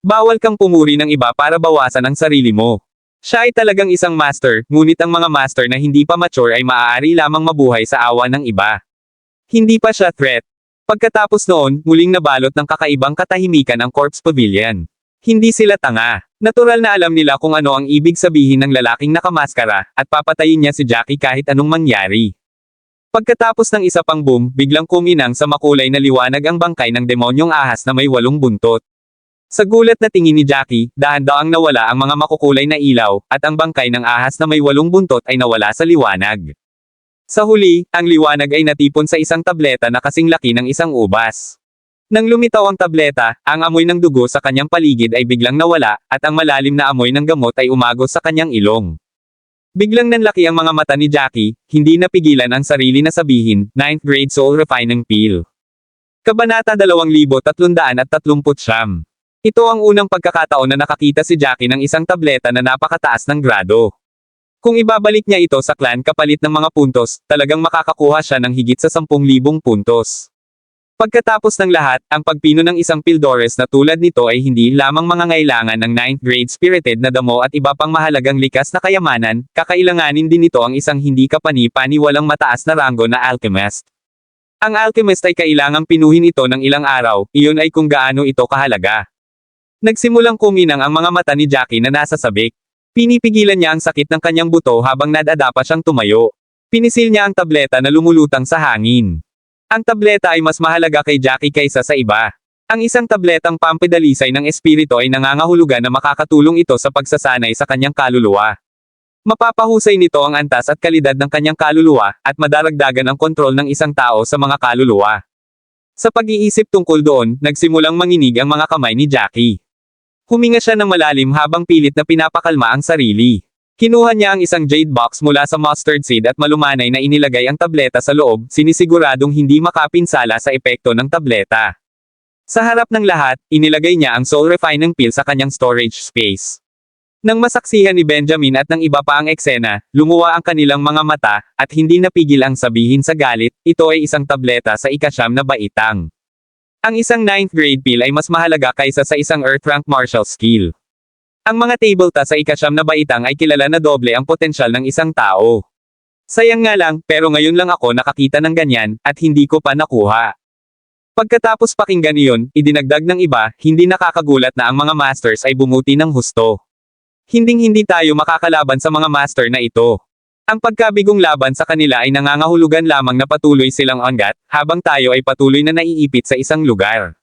Bawal kang pumuri ng iba para bawasan ang sarili mo. Siya ay talagang isang master, ngunit ang mga master na hindi pa mature ay maaari lamang mabuhay sa awa ng iba. Hindi pa siya threat. Pagkatapos noon, muling nabalot ng kakaibang katahimikan ang Corpse Pavilion. Hindi sila tanga. Natural na alam nila kung ano ang ibig sabihin ng lalaking nakamaskara, at papatayin niya si Jackie kahit anong mangyari. Pagkatapos ng isa pang boom, biglang kuminang sa makulay na liwanag ang bangkay ng demonyong ahas na may 8 buntot. Sa gulat na tingin ni Jackie, dahan-daang nawala ang mga makukulay na ilaw, at ang bangkay ng ahas na may 8 buntot ay nawala sa liwanag. Sa huli, ang liwanag ay natipon sa isang tableta na kasing laki ng isang ubas. Nang lumitaw ang tableta, ang amoy ng dugo sa kanyang paligid ay biglang nawala, at ang malalim na amoy ng gamot ay umagos sa kanyang ilong. Biglang nanlaki ang mga mata ni Jackie, hindi napigilan ang sarili na sabihin, 9th grade soul refining pill. Kabanata 2339. Ito ang unang pagkakataon na nakakita si Jackie ng isang tableta na napakataas ng grado. Kung ibabalik niya ito sa clan kapalit ng mga puntos, talagang makakakuha siya ng higit sa 10,000 puntos. Pagkatapos ng lahat, ang pagpino ng isang Pildores na tulad nito ay hindi lamang mangangailangan ng 9th grade spirited na damo at iba pang mahalagang likas na kayamanan, kakailanganin din nito ang isang hindi kapani-paniwalang mataas na ranggo na alchemist. Ang alchemist ay kailangang pinuhin ito ng ilang araw, iyon ay kung gaano ito kahalaga. Nagsimulang kuminang ang mga mata ni Jackie na nasa sabik. Pinipigilan niya ang sakit ng kanyang buto habang nadadapa siyang tumayo. Pinisil niya ang tableta na lumulutang sa hangin. Ang tableta ay mas mahalaga kay Jackie kaysa sa iba. Ang isang tabletang pampidalisay ng espiritu ay nangangahulugan na makakatulong ito sa pagsasanay sa kanyang kaluluwa. Mapapahusay nito ang antas at kalidad ng kanyang kaluluwa, at madaragdagan ang kontrol ng isang tao sa mga kaluluwa. Sa pag-iisip tungkol doon, nagsimulang manginig ang mga kamay ni Jackie. Huminga siya ng malalim habang pilit na pinapakalma ang sarili. Kinuha niya ang isang jade box mula sa mustard seed at malumanay na inilagay ang tableta sa loob, sinisiguradong hindi makapinsala sa epekto ng tableta. Sa harap ng lahat, inilagay niya ang soul refining pill sa kanyang storage space. Nang masaksihan ni Benjamin at ng iba pa ang eksena, lumuwa ang kanilang mga mata, at hindi napigil ang sabihin sa galit, ito ay isang tableta sa ika-9 na baitang. Ang isang 9th grade pill ay mas mahalaga kaysa sa isang earth rank martial skill. Ang mga tabletop sa ika-9 na baitang ay kilala na doble ang potensyal ng isang tao. Sayang nga lang, pero ngayon lang ako nakakita ng ganyan, at hindi ko pa nakuha. Pagkatapos pakinggan iyon, idinagdag ng iba, hindi nakakagulat na ang mga masters ay bumuti ng husto. Hinding-hindi tayo makakalaban sa mga master na ito. Ang pagkabigong laban sa kanila ay nangangahulugan lamang na patuloy silang ongat, habang tayo ay patuloy na naiipit sa isang lugar.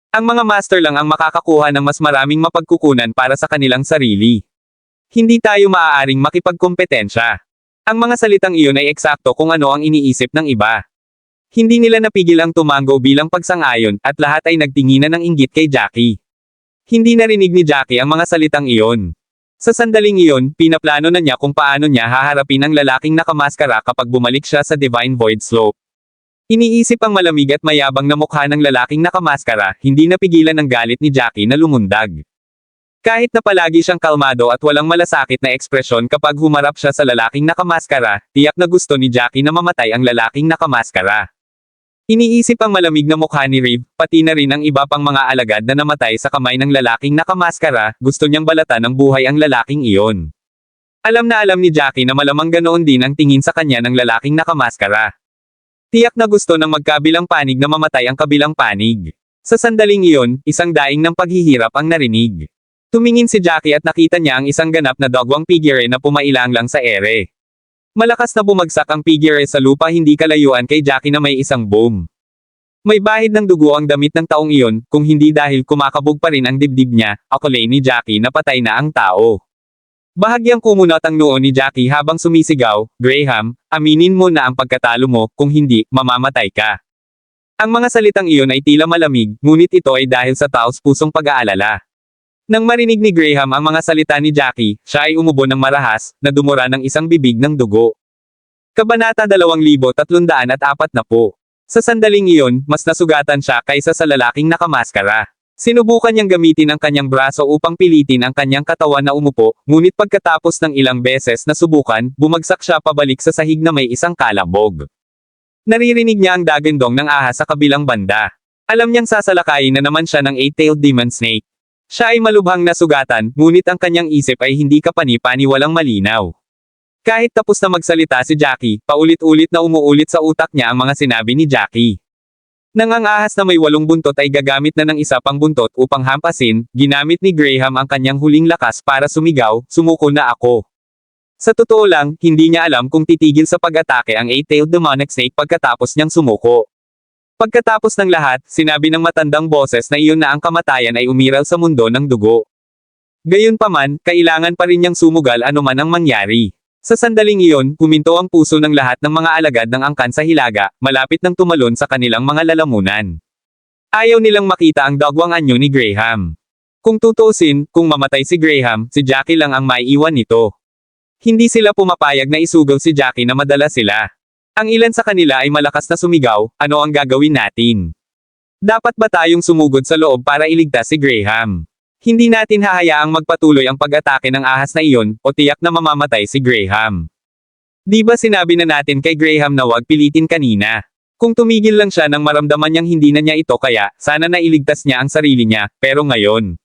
Ang mga master lang ang makakakuha ng mas maraming mapagkukunan para sa kanilang sarili. Hindi tayo maaaring makipagkompetensya. Ang mga salitang iyon ay eksakto kung ano ang iniisip ng iba. Hindi nila napigil ang tumango bilang pagsang-ayon, at lahat ay nagtinginan ng inggit kay Jackie. Hindi narinig ni Jackie ang mga salitang iyon. Sa sandaling iyon, pinaplano na niya kung paano niya haharapin ang lalaking nakamaskara kapag bumalik siya sa Divine Void Slope. Iniisip ang malamig at mayabang na mukha ng lalaking nakamaskara, hindi napigilan ng galit ni Jackie na lumundag. Kahit na palagi siyang kalmado at walang malasakit na ekspresyon kapag humarap siya sa lalaking nakamaskara, tiyak na gusto ni Jackie na mamatay ang lalaking nakamaskara. Iniisip ang malamig na mukha ni Reeve, pati na rin ang iba pang mga alagad na namatay sa kamay ng lalaking nakamaskara, gusto niyang balatan ng buhay ang lalaking iyon. Alam na alam ni Jackie na malamang ganoon din ang tingin sa kanya ng lalaking nakamaskara. Tiyak na gusto ng magkabilang panig na mamatay ang kabilang panig. Sa sandaling iyon, isang daing ng paghihirap ang narinig. Tumingin si Jackie at nakita niya ang isang ganap na dogwang figure na pumailang lang sa ere. Malakas na bumagsak ang figure sa lupa hindi kalayuan kay Jackie na may isang boom. May bahid ng dugo ang damit ng taong iyon, kung hindi dahil kumakabog pa rin ang dibdib niya, akalain ni Jackie na patay na ang tao. Bahagyang kumunot ang noo ni Jackie habang sumisigaw, Graham, aminin mo na ang pagkatalo mo, kung hindi, mamamatay ka. Ang mga salitang iyon ay tila malamig, ngunit ito ay dahil sa taos-pusong pag-aalala. Nang marinig ni Graham ang mga salita ni Jackie, siya ay umubo ng marahas, na dumura ng isang bibig ng dugo. Kabanata 2340. Sa sandaling iyon, mas nasugatan siya kaysa sa lalaking nakamaskara. Sinubukan niyang gamitin ang kanyang braso upang pilitin ang kanyang katawan na umupo, ngunit pagkatapos ng ilang beses na subukan, bumagsak siya pabalik sa sahig na may isang kalabog. Naririnig niya ang dagandong ng ahas sa kabilang banda. Alam niyang sasalakayin na naman siya ng 8-tailed demon snake. Siya ay malubhang nasugatan, ngunit ang kanyang isip ay hindi kapani-pani walang malinaw. Kahit tapos na magsalita si Jackie, paulit-ulit na umuulit sa utak niya ang mga sinabi ni Jackie. Nang ang ahas na may 8 buntot ay gagamit na ng isa pang buntot upang hampasin, ginamit ni Graham ang kanyang huling lakas para sumigaw, sumuko na ako. Sa totoo lang, hindi niya alam kung titigil sa pag-atake ang 8-tailed demonic snake pagkatapos niyang sumuko. Pagkatapos ng lahat, sinabi ng matandang boses na iyon na ang kamatayan ay umiral sa mundo ng dugo. Gayunpaman, kailangan pa rin niyang sumugal anuman ang mangyari. Sa sandaling iyon, huminto ang puso ng lahat ng mga alagad ng angkan sa hilaga, malapit nang tumalon sa kanilang mga lalamunan. Ayaw nilang makita ang dagwang anyo ni Graham. Kung tutuusin, kung mamatay si Graham, si Jackie lang ang maiiwan nito. Hindi sila pumapayag na isugaw si Jackie na madala sila. Ang ilan sa kanila ay malakas na sumigaw, ano ang gagawin natin? Dapat ba tayong sumugod sa loob para iligtas si Graham? Hindi natin hahayaang magpatuloy ang pag-atake ng ahas na iyon, o tiyak na mamamatay si Graham. Di ba sinabi na natin kay Graham na wag pilitin kanina? Kung tumigil lang siya nang maramdaman niyang hindi na niya ito kaya, sana nailigtas niya ang sarili niya, pero ngayon.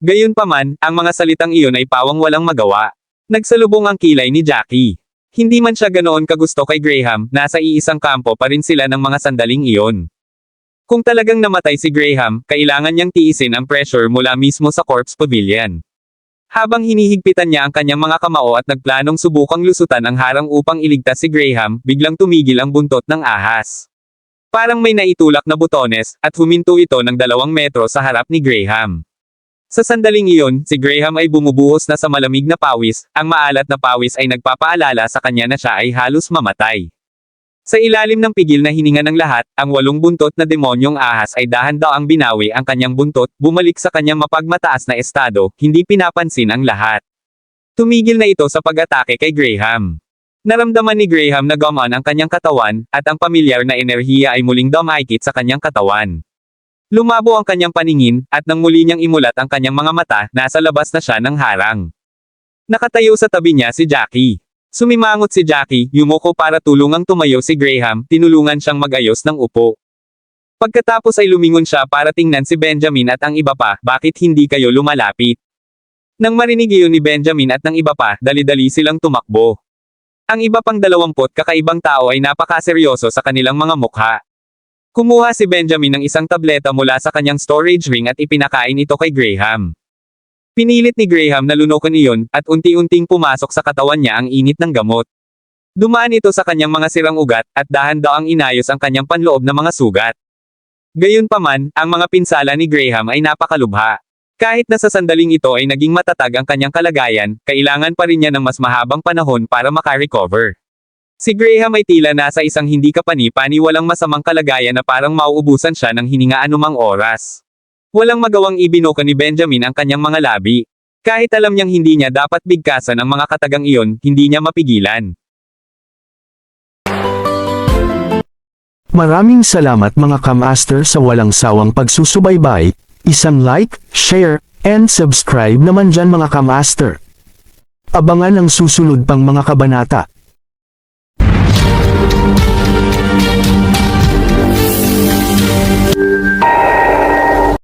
Gayunpaman, ang mga salitang iyon ay pawang walang magawa. Nagsalubong ang kilay ni Jackie. Hindi man siya ganoon kagusto kay Graham, nasa iisang kampo pa rin sila ng mga sandaling iyon. Kung talagang namatay si Graham, kailangan niyang tiisin ang pressure mula mismo sa corpse pavilion. Habang hinihigpitan niya ang kanyang mga kamao at nagplanong subukang lusutan ang harang upang iligtas si Graham, biglang tumigil ang buntot ng ahas. Parang may naitulak na butones, at huminto ito ng 2 metro sa harap ni Graham. Sa sandaling iyon, si Graham ay bumubuhos na sa malamig na pawis, ang maalat na pawis ay nagpapaalala sa kanya na siya ay halos mamatay. Sa ilalim ng pigil na hininga ng lahat, ang 8 buntot na demonyong ahas ay dahan-daang binawi ang kanyang buntot, bumalik sa kanyang mapagmataas na estado, hindi pinapansin ang lahat. Tumigil na ito sa pag-atake kay Graham. Naramdaman ni Graham na gumaan ang kanyang katawan, at ang pamilyar na enerhiya ay muling dumaikit sa kanyang katawan. Lumabo ang kanyang paningin, at nang muli niyang imulat ang kanyang mga mata, nasa labas na siya ng harang. Nakatayo sa tabi niya si Jackie. Sumimangot si Jackie, yumuko para tulungang tumayo si Graham, tinulungan siyang mag-ayos ng upo. Pagkatapos ay lumingon siya para tingnan si Benjamin at ang iba pa, bakit hindi kayo lumalapit? Nang marinig iyon ni Benjamin at ng iba pa, dali-dali silang tumakbo. Ang iba pang 20 kakaibang tao ay napakaseryoso sa kanilang mga mukha. Kumuha si Benjamin ng isang tableta mula sa kanyang storage ring at ipinakain ito kay Graham. Pinilit ni Graham na lunukin iyon, at unti-unting pumasok sa katawan niya ang init ng gamot. Dumaan ito sa kanyang mga sirang ugat, at dahan-daang inayos ang kanyang panloob na mga sugat. Gayunpaman, ang mga pinsala ni Graham ay napakalubha. Kahit na sa sandaling ito ay naging matatag ang kanyang kalagayan, kailangan pa rin niya ng mas mahabang panahon para makarecover. Si Graham ay tila nasa isang hindi kapani-paniwalang masamang kalagayan na parang mauubusan siya ng hininga anumang oras. Walang magawang ibinuka ni Benjamin ang kanyang mga labi. Kahit alam niyang hindi niya dapat bigkasan ang mga katagang iyon, hindi niya mapigilan. Maraming salamat mga kamaster sa walang sawang pagsusubaybay, isang like, share, and subscribe naman dyan mga kamaster. Abangan ang susunod pang mga kabanata.